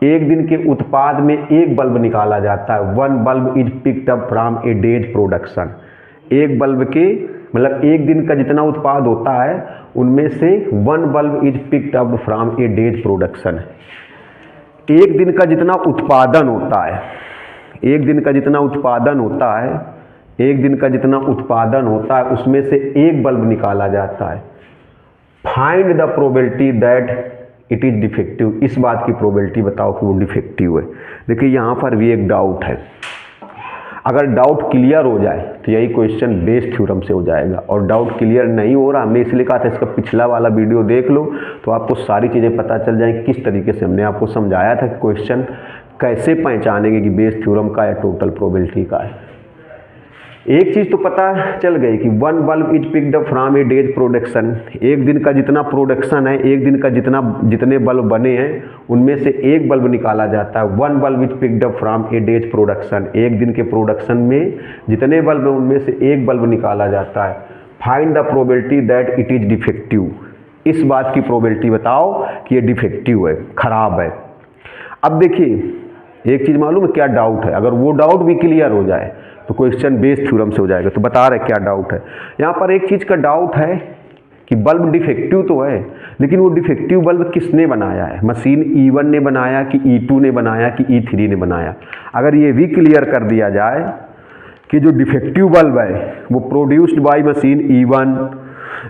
एक दिन के उत्पाद में एक बल्ब निकाला जाता है। One bulb is picked up from A days production, एक बल्ब के मतलब एक दिन का जितना उत्पाद होता है उनमें से 1 bulb is picked up from A days production. एक दिन का जितना उत्पादन होता है, एक दिन का जितना उत्पादन होता है उसमें से एक बल्ब निकाला जाता है। Find the probability that it is defective, इस बात की प्रोबेबिलिटी बताओ कि वो डिफेक्टिव है। देखिए यहाँ पर भी एक डाउट है, अगर डाउट क्लियर हो जाए तो यही क्वेश्चन बेस थ्योरम से हो जाएगा, और डाउट क्लियर नहीं हो रहा, हमने इसलिए कहा था इसका पिछला वाला वीडियो देख लो तो आपको सारी चीज़ें पता चल जाएंगी। किस तरीके से हमने आपको समझाया था कि क्वेश्चन कैसे पहचानेंगे कि बेस थ्योरम का या टोटल प्रोबेबिलिटी का है। एक चीज़ तो पता चल गई कि 1 bulb is picked up from A days production, एक दिन का जितना प्रोडक्शन है, एक दिन का जितने बल्ब बने हैं उनमें से एक बल्ब निकाला जाता है। 1 bulb is picked up from A days production, एक दिन के प्रोडक्शन में जितने बल्ब हैं उनमें से एक बल्ब निकाला जाता है। Find the probability that it is defective, इस बात की प्रोबेबिलिटी बताओ कि ये डिफेक्टिव है, खराब है। अब देखिए एक चीज़ मालूम है क्या डाउट है, अगर वो डाउट भी क्लियर हो जाए तो क्वेश्चन बेस थ्योरम से हो जाएगा। तो बता रहे क्या डाउट है। यहाँ पर एक चीज़ का डाउट है कि बल्ब डिफेक्टिव तो है, लेकिन वो डिफेक्टिव बल्ब किसने बनाया है, मशीन E1 ने बनाया कि E2 ने बनाया कि E3 ने बनाया। अगर ये भी क्लियर कर दिया जाए कि जो डिफेक्टिव बल्ब है वो प्रोड्यूस्ड बाय मशीन E1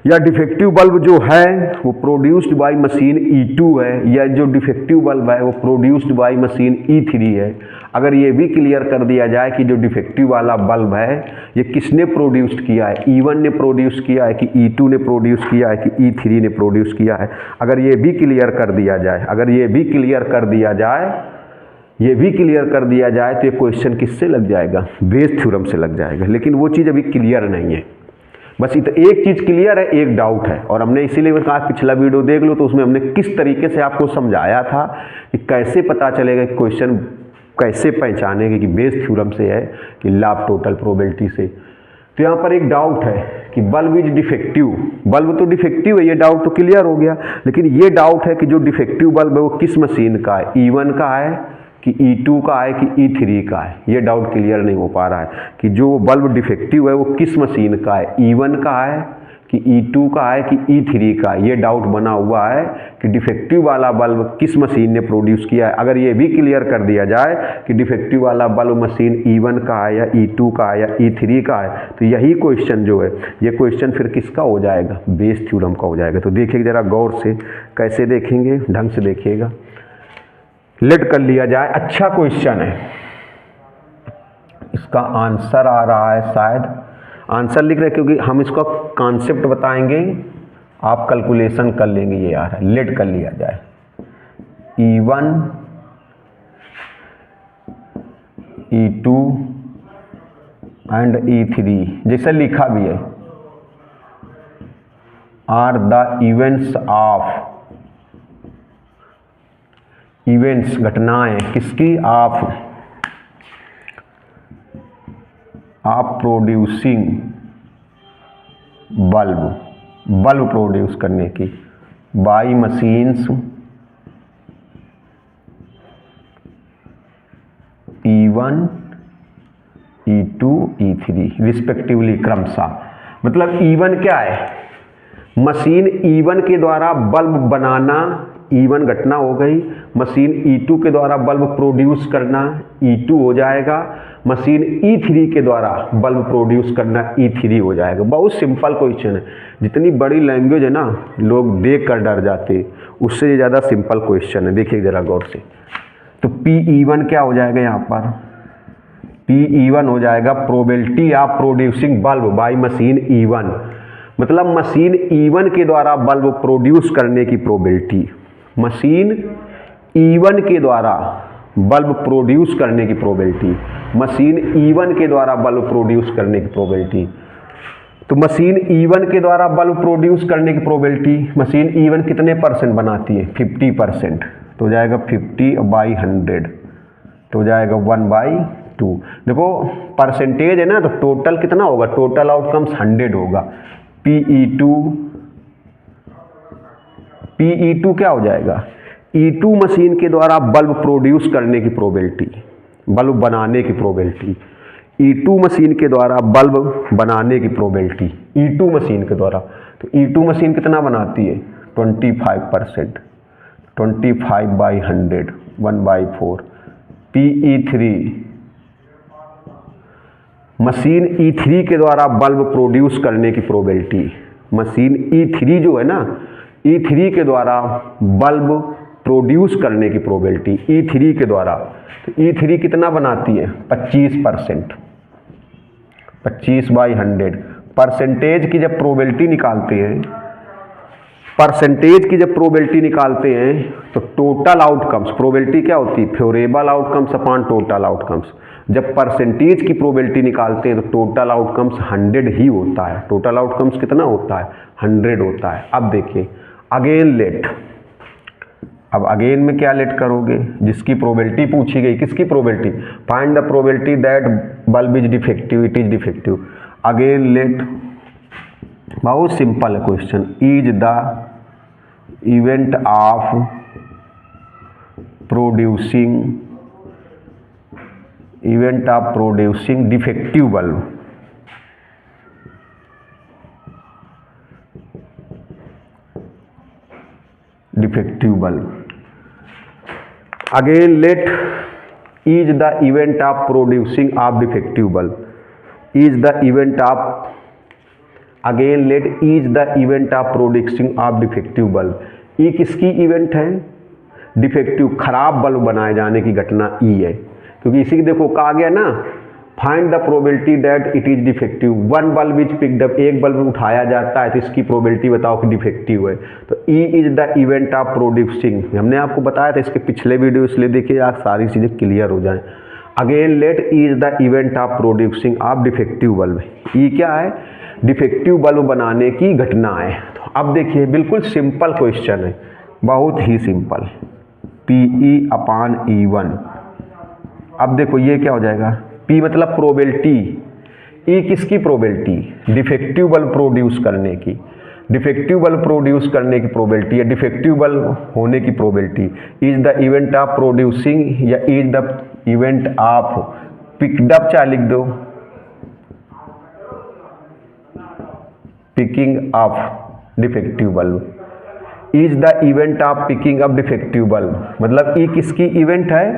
या डिफेक्टिव बल्ब जो है वो प्रोड्यूस्ड बाय मशीन E2 है, या जो डिफेक्टिव बल्ब है वो प्रोड्यूस्ड बाय मशीन E3 है। अगर ये भी क्लियर कर दिया जाए कि जो डिफेक्टिव वाला बल्ब है ये किसने प्रोड्यूस किया है, E1 ने प्रोड्यूस किया है कि E2 ने प्रोड्यूस किया है कि E3 ने प्रोड्यूस किया है, अगर ये भी क्लियर कर दिया जाए, तो ये क्वेश्चन किससे लग जाएगा, बेस थ्योरम से लग जाएगा। लेकिन वो चीज़ अभी क्लियर नहीं है, बस एक चीज़ क्लियर है, एक डाउट है। और हमने इसीलिए कहा पिछला वीडियो देख लो तो उसमें हमने किस तरीके से आपको समझाया था कि कैसे पता चलेगा कि क्वेश्चन कैसे पहचानेंगे कि बेस थ्योरम से है कि लॉ ऑफ टोटल प्रोबेबिलिटी से। तो यहाँ पर एक डाउट है कि बल्ब इज डिफेक्टिव, बल्ब तो डिफेक्टिव है, ये डाउट तो क्लियर हो गया, लेकिन ये डाउट है कि जो डिफेक्टिव बल्ब है वो किस मशीन का है, E1 का है कि E2 का है कि E3 का है। ये डाउट क्लियर नहीं हो पा रहा है कि जो बल्ब डिफेक्टिव है वो किस मशीन का है, E1 का है कि E2 का है कि E3 का है। ये डाउट बना हुआ है कि डिफेक्टिव वाला बल्ब किस मशीन ने प्रोड्यूस किया है। अगर ये भी क्लियर कर दिया जाए कि डिफेक्टिव वाला बल्ब मशीन E1 का है या E2 का है या E3 का है, तो यही क्वेश्चन जो है ये क्वेश्चन फिर किसका हो जाएगा, बेस थ्योरम का हो जाएगा। तो देखिए ज़रा गौर से, कैसे देखेंगे, ढंग से देखिएगा। लेट कर लिया जाए, अच्छा क्वेश्चन है, इसका आंसर आ रहा है, शायद आंसर लिख रहे हैं क्योंकि हम इसका कॉन्सेप्ट बताएंगे, आप कैलकुलेशन कर लेंगे। ये आ रहा है, लेट कर लिया जाए E1 E2 एंड E3 जैसे लिखा भी है, are the events of, events घटनाएं किसकी, आप प्रोड्यूसिंग बल्ब, बल्ब प्रोड्यूस करने की, by machines E1 E2 E3 respectively क्रमशः। मतलब E1 क्या है, मशीन E1 के द्वारा बल्ब बनाना, E1 घटना हो गई, मशीन E2 के द्वारा बल्ब प्रोड्यूस करना E2 हो जाएगा, मशीन E3 के द्वारा बल्ब प्रोड्यूस करना E3 हो जाएगा। बहुत सिंपल क्वेश्चन है, जितनी बड़ी लैंग्वेज है ना लोग देख कर डर जाते, उससे ज़्यादा सिंपल क्वेश्चन है। देखिए ज़रा गौर से, तो PE1 क्या हो जाएगा, यहाँ पर PE1 हो जाएगा probability of producing bulb by machine E1, मतलब मशीन E1 के द्वारा बल्ब प्रोड्यूस करने की प्रोबेबिलिटी, मशीन E1 के द्वारा बल्ब प्रोड्यूस करने की प्रोबेबिलिटी, मशीन E1 के द्वारा बल्ब प्रोड्यूस करने की प्रोबेबिलिटी। तो मशीन E1 के द्वारा बल्ब प्रोड्यूस करने की प्रोबेबिलिटी, मशीन E1 कितने परसेंट बनाती है, 50%, तो हो जाएगा 50/100, तो हो जाएगा 1/2। देखो परसेंटेज है ना, तो टोटल कितना होगा, टोटल आउटकम्स 100 होगा। PE2 क्या हो जाएगा, E2 मशीन के द्वारा बल्ब प्रोड्यूस करने की प्रोबेबिलिटी, बल्ब बनाने की प्रोबेबिलिटी, E2 मशीन के द्वारा बल्ब बनाने की प्रोबेबिलिटी, E2 मशीन के द्वारा, तो E2 मशीन कितना बनाती है, 25%, 25/100, 1/4। PE3 मशीन E3 के द्वारा बल्ब प्रोड्यूस करने की प्रोबेबिलिटी, मशीन E3 जो है ना, E3 के द्वारा बल्ब प्रोड्यूस करने की प्रोबेबिलिटी, E3 के द्वारा, तो E3 कितना बनाती है, 25%, 25/100। परसेंटेज की जब प्रोबेबिलिटी निकालते हैं, परसेंटेज की जब प्रोबेबिलिटी निकालते हैं तो टोटल आउटकम्स, प्रोबेबिलिटी क्या होती है, favourable outcomes upon total outcomes. जब परसेंटेज की प्रोबेबिलिटी निकालते हैं तो टोटल आउटकम्स 100 ही होता है। टोटल आउटकम्स कितना होता है, 100 होता है। अब देखिए अगेन लेट, अब अगेन में क्या लेट करोगे, जिसकी प्रोबेबिलिटी पूछी गई, किसकी probability, find the probability that bulb is defective, it is defective. Again let, बहुत सिंपल है question, is the event of producing defective bulb, defective bulb. Again let is the event of producing of defective bulb, is the event of, again let is the event of producing of defective bulb. ये किसकी event है, defective, खराब bulb बनाए जाने की घटना ई है, क्योंकि इसी की देखो कहा गया ना, find the probability that it is defective, one bulb is picked up, एक बल्ब उठाया जाता है तो इसकी प्रोबेबिलिटी बताओ कि डिफेक्टिव है। तो E is the event of producing, हमने आपको बताया था इसके पिछले वीडियो, इसलिए देखिए आप सारी चीज़ें क्लियर हो जाएं। Again let is the event of producing of defective bulb, E क्या है, डिफेक्टिव बल्ब बनाने की घटना है। तो अब देखिए बिल्कुल सिंपल क्वेश्चन है, बहुत ही सिंपल, PE/E1 अब देखो ये क्या हो जाएगा, P मतलब प्रोबेबिलिटी, E किसकी प्रोबेबिलिटी, डिफेक्टिव बल्ब प्रोड्यूस करने की, डिफेक्टिव बल्ब प्रोड्यूस करने की प्रोबेबिलिटी या डिफेक्टिव बल्ब होने की probability, is the event of producing या is the event of picked up, चाहे लिख दो picking up defective bulb, is the event of picking up defective bulb, मतलब ई किसकी इवेंट है,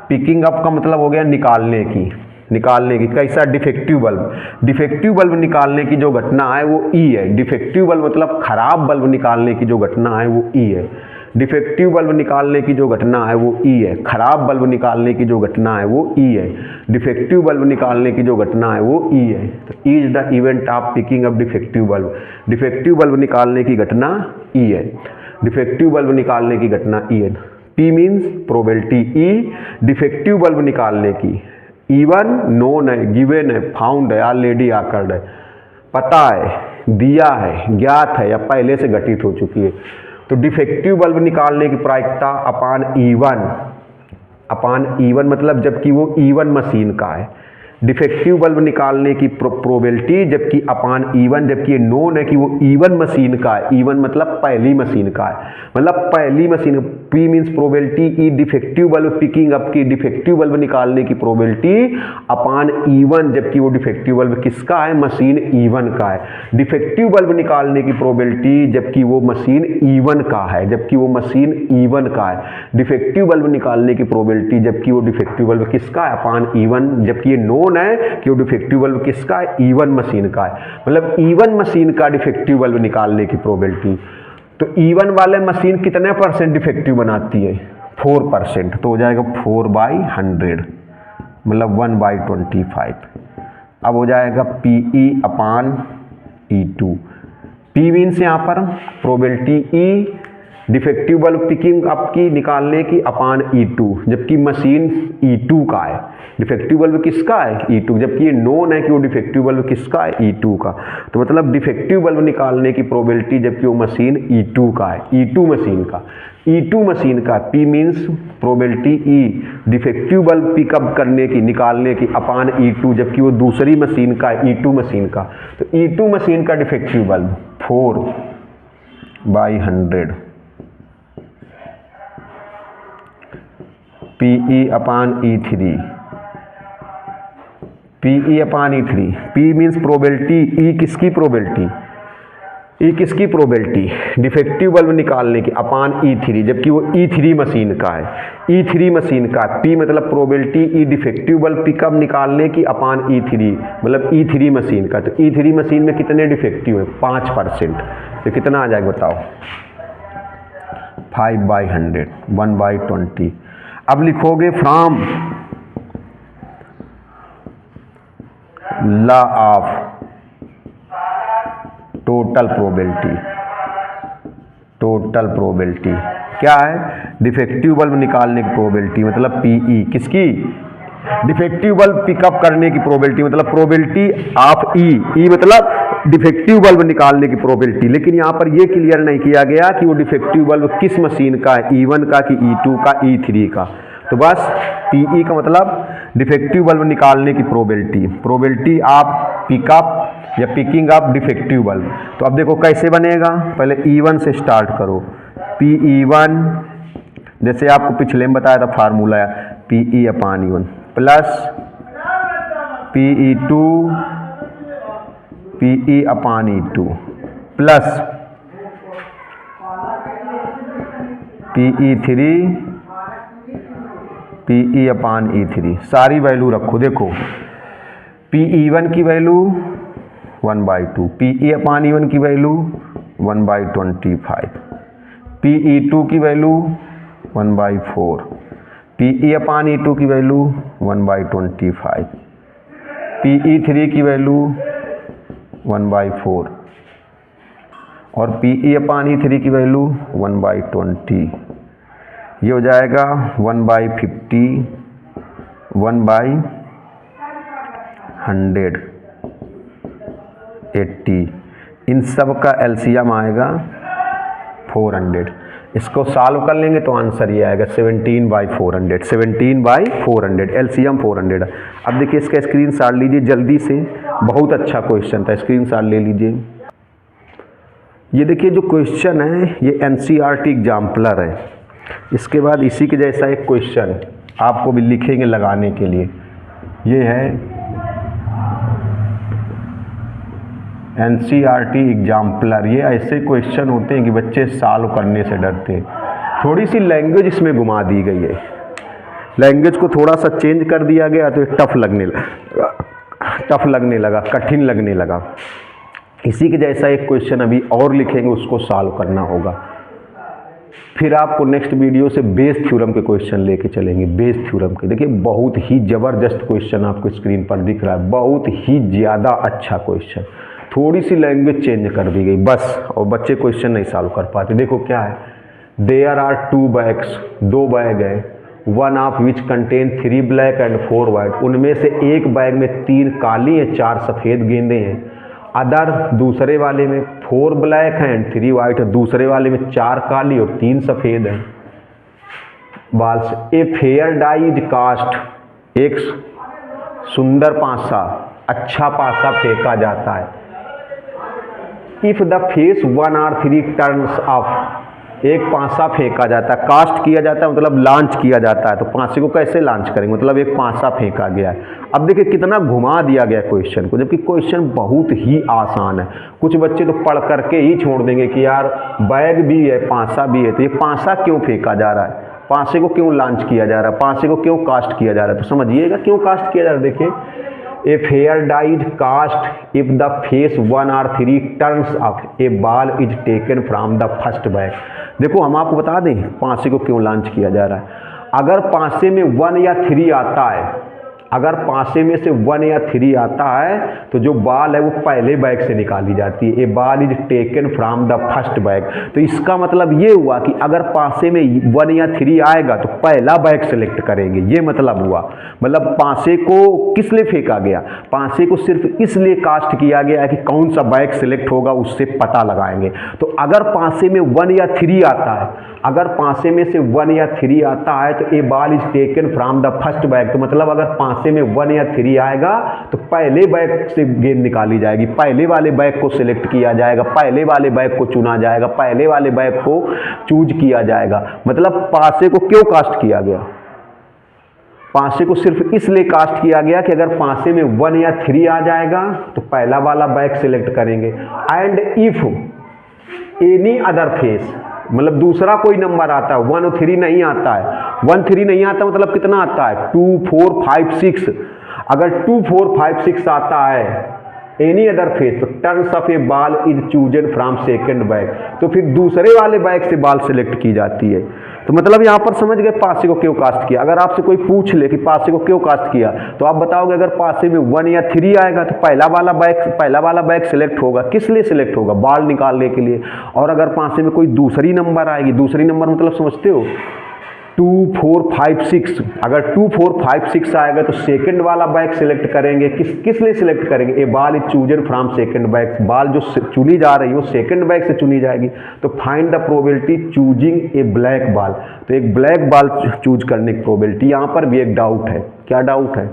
पिकिंग अप का मतलब हो गया निकालने की, निकालने की, कैसा, डिफेक्टिव बल्ब, डिफेक्टिव बल्ब निकालने की जो घटना है वो ई है, डिफेक्टिव बल्ब मतलब खराब बल्ब निकालने की जो घटना है वो ई है, डिफेक्टिव बल्ब निकालने की जो घटना है वो ई है, खराब बल्ब निकालने की जो घटना है वो ई है, डिफेक्टिव बल्ब निकालने की जो घटना है वो ई है। तो is the event of picking up defective bulb, defective bulb निकालने की घटना ई है, डिफेक्टिव बल्ब निकालने की घटना ई है। पी मीन्स प्रोबेबिलिटी, ई डिफेक्टिव बल्ब निकालने की, इवन नोन है, गिवन है, फाउंड है, ऑलरेडी आकर्ड है, पता है, दिया है, ज्ञात है या पहले से घटित हो चुकी है। तो डिफेक्टिव बल्ब निकालने की प्रायिकता अपान ईवन मतलब जबकि वो ईवन मशीन का है, डिफेक्टिव बल्ब निकालने की प्रोबेबिलिटी जबकि अपान ईवन, जबकि ये नोन है कि वो ईवन मशीन का है, ईवन मतलब पहली मशीन का है, मतलब पहली मशीन, पी मीन्स प्रोबेबिलिटी, ई डिफेक्टिव बल्ब पिकिंग अप की, डिफेक्टिव बल्ब निकालने की प्रोबेबिलिटी अपान ईवन, जबकि वो डिफेक्टिव बल्ब किसका है, मशीन ईवन का है, डिफेक्टिव बल्ब निकालने की प्रोबेबिलिटी जबकि वो मशीन ईवन का है, जबकि वो मशीन ईवन का है, डिफेक्टिव बल्ब निकालने की प्रोबेबिलिटी जबकि वो डिफेक्टिव बल्ब किसका है, अपान ईवन, जबकि ये नोन है कि वो डिफेक्टिव बल्ब किसका है, ईवन मशीन का है, मतलब ईवन मशीन का डिफेक्टिव बल्ब निकालने की प्रोबेबिलिटी। तो ईवन वाले मशीन कितने % डिफेक्टिव बनाती है, 4%, तो हो जाएगा 4/100 मतलब 1/25। अब हो जाएगा PE अपान E2, P मीन्स यहाँ पर probability, E defective bulb picking up की निकालने की अपान E2, जबकि मशीन E2 का है, डिफेक्टिव बल्ब किसका है, E2, जबकि ये नोन है कि वो डिफेक्टिव बल्ब किसका है, E2 का। तो मतलब डिफेक्टिव बल्ब निकालने की प्रोबेबिलिटी जबकि वो मशीन E2 का है, E2 मशीन का, E2 मशीन का, P means probability, E defective bulb pickup करने की, निकालने की अपान E2, जबकि वो दूसरी मशीन का है, E2 मशीन का। तो E2 मशीन का डिफेक्टिव बल्ब 4/100 PE अपान E3, PE अपान E3, P means probability, E किसकी प्रोबेबिलिटी, E किसकी प्रोबेबिलिटी, डिफेक्टिव बल्ब निकालने की अपान E3, जबकि वो E3 मशीन का है, E3 मशीन का, P मतलब probability, E defective bulb pickup निकालने की अपान E3 मतलब E3 मशीन का। तो E3 मशीन में कितने डिफेक्टिव है, 5%, तो कितना आ जाएगा बताओ, 5/100 1/20। अब लिखोगे from law of total probability, total probability क्या है, डिफेक्टिव बल्ब निकालने की प्रोबेबिलिटी मतलब PE किसकी, डिफेक्टिव बल्ब पिकअप करने की प्रोबेबिलिटी मतलब प्रोबेबिलिटी ऑफ E मतलब डिफेक्टिव बल्ब निकालने की प्रोबेबिलिटी। लेकिन यहाँ पर ये क्लियर नहीं किया गया कि वो डिफेक्टिव बल्ब किस मशीन का है, E1 का कि E2 का, E3 का। तो बस PE का मतलब डिफेक्टिव बल्ब निकालने की प्रोबेबिलिटी, प्रोबेबिलिटी ऑफ पिकअप या पिकिंग अप डिफेक्टिव बल्ब। तो अब देखो कैसे बनेगा, पहले E1 से स्टार्ट करो, PE1 जैसे आपको पिछले में बताया था फार्मूला है, PE अपान E1 प्लस PE2 PE अपान E2 प्लस PE3 PE अपान E3, सारी वैल्यू रखो। देखो PE1 की वैल्यू 1/2, PE अपान E1 की वैल्यू 1/25, PE2 की वैल्यू 1/4, PE अपान E2 की वैल्यू 1/25, PE3 की वैल्यू 1/4 और PE अपान E3 की वैल्यू 1/20। ये हो जाएगा 1/50 1/100 80। इन सब का एलसीएम आएगा 400। इसको सॉल्व कर लेंगे तो आंसर ये आएगा 17/400, 17/400, एलसीएम 400। अब देखिए इसका स्क्रीनशॉट लीजिए जल्दी से, बहुत अच्छा क्वेश्चन था, स्क्रीनशॉट ले लीजिए। ये देखिए जो क्वेश्चन है ये एनसीईआरटी एग्जाम्पलर है। इसके बाद इसी के जैसा एक क्वेश्चन आपको भी लिखेंगे लगाने के लिए, ये है एनसीईआरटी एग्जाम्पलर। ये ऐसे क्वेश्चन होते हैं कि बच्चे सॉल्व करने से डरते हैं। थोड़ी सी लैंग्वेज इसमें घुमा दी गई है, लैंग्वेज को थोड़ा सा चेंज कर दिया गया तो टफ लगने लगा, कठिन लगने लगा। इसी के जैसा एक क्वेश्चन अभी और लिखेंगे, उसको सॉल्व करना होगा। फिर आपको नेक्स्ट वीडियो से बेस थ्योरम के क्वेश्चन लेके चलेंगे। बेस थ्योरम के देखिए बहुत ही ज़बरदस्त क्वेश्चन आपको स्क्रीन पर दिख रहा है, बहुत ही ज़्यादा अच्छा क्वेश्चन। थोड़ी सी लैंग्वेज चेंज कर दी गई बस, और बच्चे क्वेश्चन नहीं सॉल्व कर पाते। देखो क्या है, देयर आर 2 बैग्स, 2 बैग है, 1 of which contain 3 black and 4 white. उनमें से एक बैग में 3 काली हैं, 4 सफ़ेद गेंदें हैं। अदर दूसरे वाले में 4 ब्लैक हैं एंड 3 वाइट है, दूसरे वाले में 4 काली और 3 सफ़ेद हैं। Balls a fair die is cast, एक सुंदर पासा, अच्छा पासा फेंका जाता है। If the face 1 or 3 turns off, एक पासा फेंका जाता है, कास्ट किया जाता है मतलब लॉन्च किया जाता है। तो पासे को कैसे लॉन्च करेंगे, मतलब एक पासा फेंका गया है। अब देखिए कितना घुमा दिया गया क्वेश्चन को, जबकि क्वेश्चन बहुत ही आसान है। कुछ बच्चे तो पढ़ करके ही छोड़ देंगे कि यार बैग भी है पासा भी है, तो ये पासा क्यों फेंका जा रहा है, पासे को क्यों लॉन्च किया जा रहा है, पासे को क्यों कास्ट किया जा रहा है। तो समझिएगा क्यों कास्ट किया जा रहा है। देखिए a fair die is cast if the face 1 or 3 turns off, a ball is taken from the first bag. देखो हम आपको बता दें पासे को क्यों लॉन्च किया जा रहा है। अगर पासे में 1 या 3 आता है, अगर पासे में से 1 या 3 आता है तो जो बॉल है वो पहले बैग से निकाली जाती है। A ball is taken from the first bag. तो इसका मतलब ये हुआ कि अगर पासे में 1 या 3 आएगा तो पहला बैग सेलेक्ट करेंगे, ये मतलब हुआ। मतलब पासे को किस लिए फेंका गया, पासे को सिर्फ इसलिए कास्ट किया गया है कि कौन सा बैग सेलेक्ट होगा उससे पता लगाएंगे। तो अगर पासे में 1 या 3 आता है, अगर पासे में से 1 या 3 आता है तो a ball is taken from the first bag. तो मतलब अगर पासे में 1 या 3 आएगा तो पहले बैग से गेंद निकाली जाएगी, पहले वाले बैग को सिलेक्ट किया जाएगा, पहले वाले बैग को चुना जाएगा, पहले वाले बैग को चूज किया जाएगा। मतलब पासे को क्यों कास्ट किया गया, पासे को सिर्फ इसलिए कास्ट किया गया कि अगर पासे में 1 या 3 आ जाएगा तो पहला वाला बैग सिलेक्ट करेंगे। And if any other face, मतलब दूसरा कोई नंबर आता है, 1 और 3 नहीं आता है, 1 3 नहीं आता मतलब कितना आता है 2 4 5 6। अगर 2 4 5 6 आता है एनी अदर फेस, तो turns off a ball is chosen from second bag, तो फिर दूसरे वाले बैग से बॉल सेलेक्ट की जाती है। तो मतलब यहाँ पर समझ गए पासे को क्यों कास्ट किया। अगर आपसे कोई पूछ ले कि पासे को क्यों कास्ट किया तो आप बताओगे अगर पासे में 1 या 3 आएगा तो पहला वाला बैग सिलेक्ट होगा। किस लिए सिलेक्ट होगा, बॉल निकालने के लिए। और अगर पासे में कोई दूसरी नंबर आएगी, दूसरी नंबर मतलब समझते हो 2 4 5 6, अगर 2 4 5 6 आएगा तो सेकंड वाला बैग सिलेक्ट करेंगे। किस लिए सिलेक्ट करेंगे, a ball is chosen from second bag, ball जो चुनी जा रही है वो सेकंड बैग से चुनी जाएगी। तो find the probability choosing a black ball, तो एक ब्लैक बॉल चूज करने की प्रोबेबिलिटी। यहाँ पर भी एक डाउट है, क्या डाउट है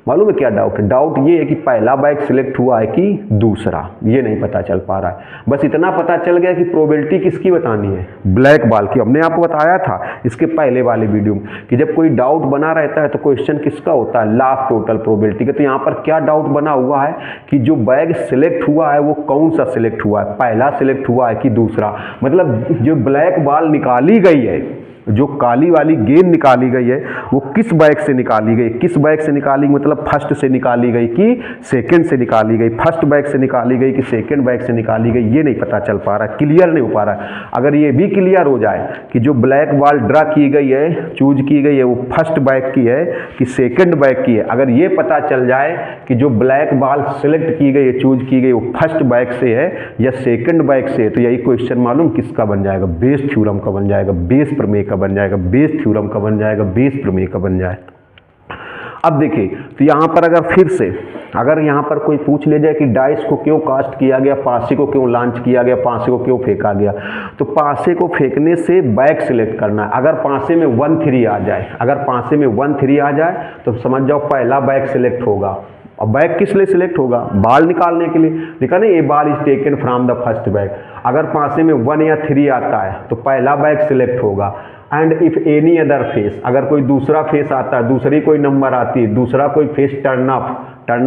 मालूम है, क्या डाउट है, डाउट ये है कि पहला बैग सिलेक्ट हुआ है कि दूसरा, ये नहीं पता चल पा रहा है। बस इतना पता चल गया कि प्रोबेबिलिटी किसकी बतानी है, ब्लैक बॉल की। हमने आपको बताया था इसके पहले वाले वीडियो में कि जब कोई डाउट बना रहता है तो क्वेश्चन किसका होता है, लॉ ऑफ टोटल प्रोबेबिलिटी का। तो यहाँ पर क्या डाउट बना हुआ है कि जो बैग सिलेक्ट हुआ है वो कौन सा सिलेक्ट हुआ है, पहला सिलेक्ट हुआ है कि दूसरा। मतलब जो ब्लैक बॉल निकाली गई है, जो काली वाली गेंद निकाली गई है वो किस बैग से निकाली गई, किस बैग से निकाली, मतलब फर्स्ट से निकाली गई कि सेकंड से निकाली गई, फर्स्ट बैग से निकाली गई कि सेकंड बैग से निकाली गई, ये नहीं पता चल पा रहा, क्लियर नहीं हो पा रहा है। अगर ये भी क्लियर हो जाए कि जो ब्लैक बॉल ड्रा की गई है, चूज की गई है, वो फर्स्ट बैग की है कि सेकंड बैग की है, अगर ये पता चल जाए कि जो ब्लैक बॉल सिलेक्ट की गई है, चूज की गई, वो फर्स्ट बैग से है या सेकंड बैग से है, तो यही क्वेश्चन मालूम किसका बन जाएगा, बेस थ्योरम का बन जाएगा, बेस प्रमेय का बन जाएगा, बेस थ्योरम का बन जाएगा, बेस प्रमेय का बन जाएगा। अब देखिए, तो यहाँ पर अगर फिर से अगर यहाँ पर कोई पूछ ले जाए कि डाइस को क्यों कास्ट किया गया, पासे को क्यों लॉन्च किया गया, पासे को क्यों फेंका गया, तो पासे को फेंकने से बैक सिलेक्ट करना है। अगर पासे में 1-3 आ जाए, अगर पासे में 1-3 आ जाए तो समझ जाओ पहला बैक सिलेक्ट होगा। और बैक किस लिए सिलेक्ट होगा? बाल निकालने के लिए। देखा ना, ये बाल is taken from the first back. अगर पासे में 1 या 3 आता है तो पहला बैक सिलेक्ट होगा। And if any other face, अगर कोई दूसरा फेस आता है, दूसरी कोई नंबर आती है, दूसरा कोई फेस टर्न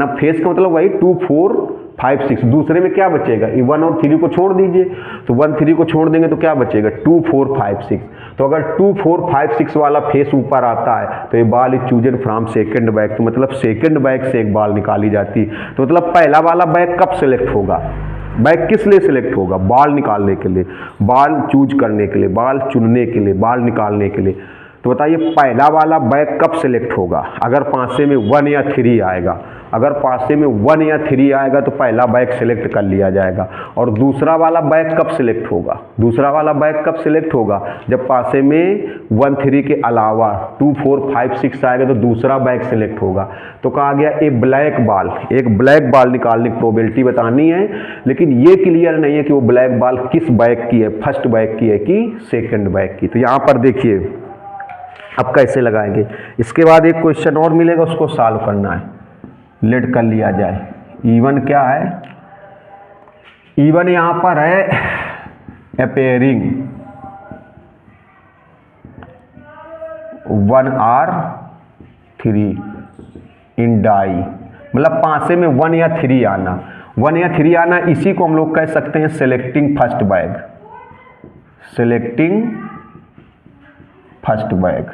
अप फेस का मतलब वही 2, 4, 5, 6, दूसरे में क्या बचेगा? 1 और 3 को छोड़ दीजिए, तो 1, 3 को छोड़ देंगे तो क्या बचेगा? 2, 4, 5, 6। तो अगर 2, 4, 5, 6 वाला फेस ऊपर आता है तो ये बाल is chosen from second back, तो मतलब सेकंड बैक से एक बाल निकाली जाती है। तो मतलब पहला वाला बैक कब सिलेक्ट होगा? बैक किस लिए सिलेक्ट होगा? बाल निकालने के लिए, बाल चूज करने के लिए, बाल चुनने के लिए, बाल निकालने के लिए। तो बताइए पहला वाला बैक कब सिलेक्ट होगा? अगर पासे में 1 या 3 आएगा। अगर पासे में 1 या 3 आएगा तो पहला बैक सिलेक्ट कर लिया जाएगा। और दूसरा वाला बैक कब सिलेक्ट होगा? दूसरा वाला बैक कब सिलेक्ट होगा? जब पासे में 1, 3 के अलावा 2, 4, 5, 6 आएगा तो दूसरा बैक सिलेक्ट होगा। तो कहा गया एक ब्लैक बाल निकालने की प्रोबेबिलिटी बतानी है, लेकिन ये क्लियर नहीं है कि वो ब्लैक बाल किस बैक की है, फर्स्ट बैक की है कि सेकेंड बैक की। तो यहाँ पर देखिए अब कैसे लगाएंगे। इसके बाद एक क्वेश्चन और मिलेगा, उसको सॉल्व करना है। लेट कर लिया जाए। E1 क्या है? E1 यहाँ पर है अपेयरिंग 1 or 3 इन डाई, मतलब पासे में 1 या 3 आना। 1 या 3 आना, इसी को हम लोग कह सकते हैं selecting first bag. Selecting first bag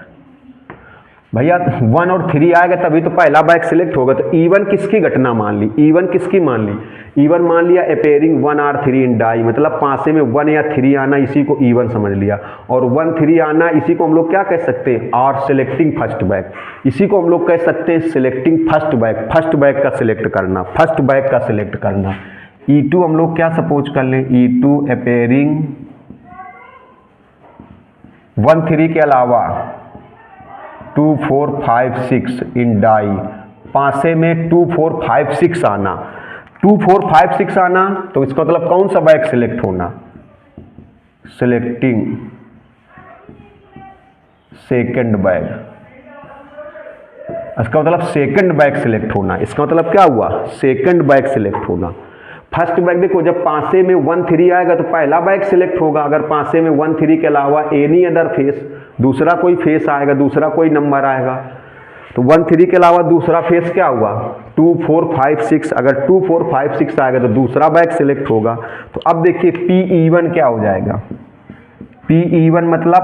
भैया 1 और 3 आएगा तभी तो पहला बैक सिलेक्ट होगा। तो E1 किसकी घटना मान ली? E1 किसकी मान ली? E1 मान लिया अपेयरिंग 1 or 3 इन डाई, मतलब पासे में 1 या 3 आना, इसी को E1 समझ लिया। और 1, 3 आना, इसी को हम लोग क्या कह सकते हैं? और सेलेक्टिंग फर्स्ट बैक, इसी को हम लोग कह सकते हैं selecting first back. First back का सिलेक्ट करना, फर्स्ट बैक का सिलेक्ट करना। E2 हम लोग क्या सपोज कर लें? E2 अपेयरिंग 1, 3 के अलावा 2, 4, 5, 6 इन डाई, पासे में 2, 4, 5, 6 आना। 2, 4, 5, 6 आना तो इसका मतलब कौन सा बैक सिलेक्ट होना? Selecting second back. इसका मतलब सेकंड बैक सिलेक्ट होना। इसका मतलब क्या हुआ? सेकंड बैक सिलेक्ट होना। फर्स्ट बैक देखो, जब पासे में 1, 3 आएगा तो पहला बैक सिलेक्ट होगा। अगर पासे में 1, 3 के अलावा एनी अदर फेस, दूसरा कोई फेस आएगा, दूसरा कोई नंबर आएगा, तो 1, 3 के अलावा दूसरा फेस क्या हुआ? 2, 4, 5, 6। अगर 2, 4, 5, 6 आएगा तो दूसरा बैक सिलेक्ट होगा। तो अब देखिए PE1 क्या हो जाएगा? PE1 मतलब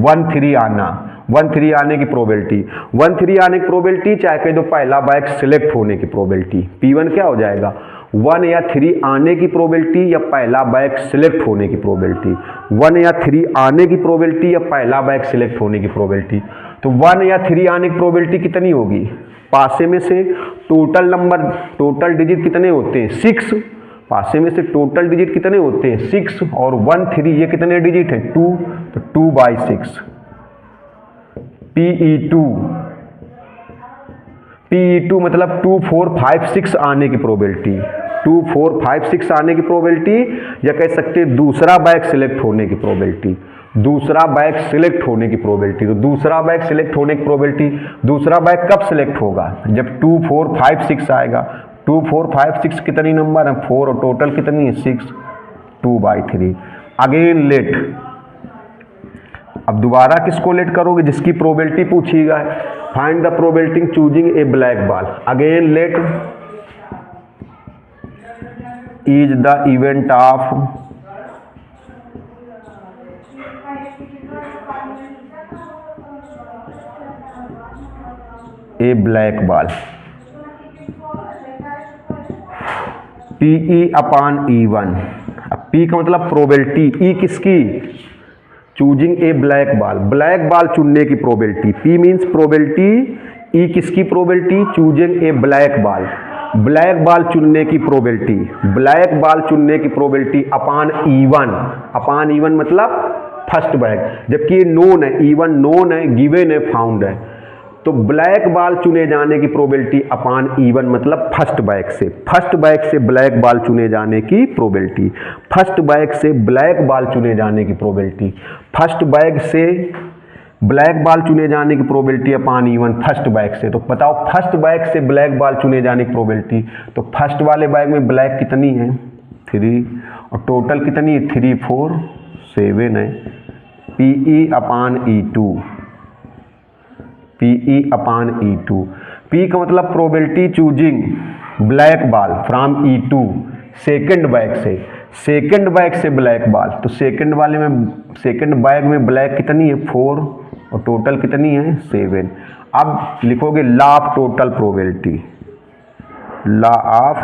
1, 3 आना, 1, 3 आने की प्रोबेबिलिटी, 1, 3 आने की प्रोबेबिलिटी, चाहे कह दो पहला बैक सिलेक्ट होने की प्रोबेबिलिटी। P1 क्या हो जाएगा? 1 या 3 आने की प्रोबेबिलिटी या पहला बैक सिलेक्ट होने की प्रोबेबिलिटी। 1 या 3 आने की प्रोबेबिलिटी या पहला बैक सिलेक्ट होने की प्रोबेबिलिटी। तो 1 या 3 आने की प्रोबेबिलिटी कितनी होगी? पासे में से टोटल नंबर, टोटल डिजिट कितने होते हैं? 6। पासे में से टोटल डिजिट कितने होते हैं? 6 और 1, 3 ये कितने डिजिट हैं? 2, तो 2/6। PE2 मतलब 2, 4, 5, 6 आने की प्रोबेबिलिटी। 2, 4, 5, 6 आने की प्रोबेबिलिटी, या कह सकते हैं दूसरा बैक सिलेक्ट होने की प्रोबेबिलिटी। दूसरा बैक सिलेक्ट होने की प्रोबेबिलिटी। तो दूसरा बैक सिलेक्ट होने की प्रोबेबिलिटी, दूसरा बैक कब सिलेक्ट होगा? जब 2, 4, 5, 6 आएगा। 2, 4, 5, 6 कितनी नंबर है? 4 और टोटल कितनी है? 6, 2/3। Again let. अब दोबारा किसको लेट करोगे? जिसकी प्रोबेबिलिटी पूछिएगा। Find the probability choosing a black ball. Again let is the event of a black ball. PE/E1। अब P का मतलब प्रोबेबिलिटी, E किसकी? Choosing a black ball, black ball चुनने की probability. P means probability, E किसकी probability? Choosing a black ball, black ball चुनने की probability. Black ball चुनने की प्रोबेबिलिटी अपान E1 मतलब फर्स्ट बैक, जबकि ये नोन है, E1 नोन है, गिवन है, फाउंड है। तो ब्लैक बॉल चुने जाने की प्रोबेबिलिटी अपान E1 मतलब फर्स्ट बैग से ब्लैक बॉल चुने जाने की प्रोबेबिलिटी, फर्स्ट बैग से ब्लैक बॉल चुने जाने की प्रोबेबिलिटी, फर्स्ट बैग से ब्लैक बॉल चुने जाने की प्रोबेबिलिटी अपान E1 फर्स्ट बैग से। तो बताओ फर्स्ट बैग से ब्लैक बॉल चुने जाने की प्रोबेबिलिटी, तो फर्स्ट वाले बैग में ब्लैक कितनी है 3 और टोटल कितनी है 3 4 7 है, PE अपान E2, PE अपान E2। P का मतलब probability choosing black ball from E2 second bag से ब्लैक बॉल। तो सेकेंड बैग में ब्लैक कितनी है 4 और टोटल कितनी है 7। अब लिखोगे law of total probability, law of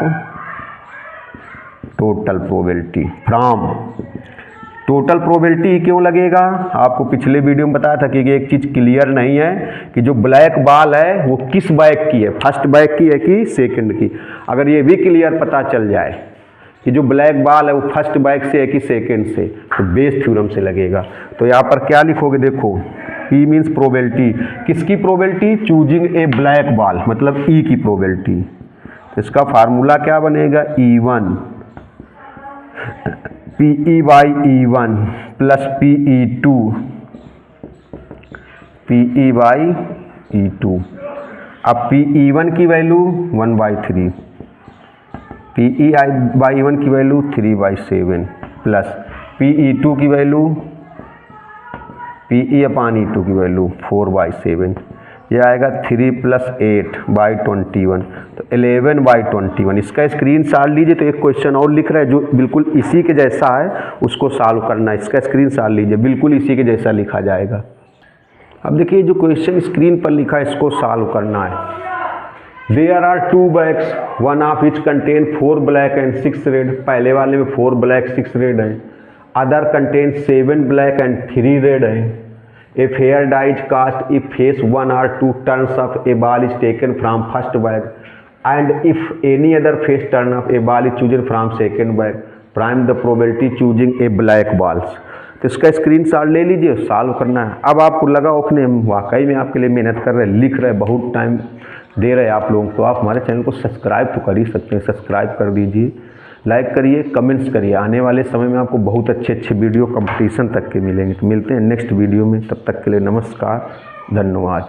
total probability from total probability क्यों लगेगा, आपको पिछले वीडियो में बताया था कि एक चीज़ क्लियर नहीं है कि जो ब्लैक बॉल है वो किस बैग की है, फर्स्ट बैग की है कि सेकंड की। अगर ये भी क्लियर पता चल जाए कि जो ब्लैक बॉल है वो फर्स्ट बैग से है कि सेकंड से, तो बेस थ्योरम से लगेगा। तो यहाँ पर क्या लिखोगे देखो, P मीन्स प्रोबेबिलिटी, किसकी probability choosing a black ball मतलब E की प्रोबेबिलिटी। तो इसका फार्मूला क्या बनेगा E1 PE by E1 plus PE2 by E2। अब PE1 की वैल्यू 1/3, PE बाई E1 की वैल्यू 3/7 प्लस PE2 की वैल्यू PE अपान E2 की वैल्यू 4/7। यह आएगा 3 + 8/21, तो 11/21। इसका स्क्रीनशॉट लीजिए। तो एक क्वेश्चन और लिख रहा है जो बिल्कुल इसी के जैसा है, उसको सॉल्व करना है। इसका स्क्रीनशॉट लीजिए, बिल्कुल इसी के जैसा लिखा जाएगा। अब देखिए जो क्वेश्चन स्क्रीन पर लिखा है इसको सॉल्व करना है। There are 2 bags, one of which contain 4 black and 6 red. पहले वाले में 4 ब्लैक 6 रेड है। Other contain 7 black and 3 red है। A fair die is cast if face 1 or 2 turns of a ball is taken from first bag, and if any other face turn of a ball is chosen from second bag, prime the probability choosing a black balls। तो इसका screenshot ले लीजिए, solve करना है। अब आपको लगा okay हम वाकई में आपके लिए मेहनत कर रहे हैं, लिख रहे हैं, बहुत टाइम दे रहे हैं आप लोगों को। आप हमारे चैनल को सब्सक्राइब तो कर ही सकते हैं, सब्सक्राइब कर दीजिए, लाइक करिए, कमेंट्स करिए। आने वाले समय में आपको बहुत अच्छे वीडियो कंपटीशन तक के मिलेंगे। तो मिलते हैं नेक्स्ट वीडियो में, तब तक के लिए नमस्कार, धन्यवाद।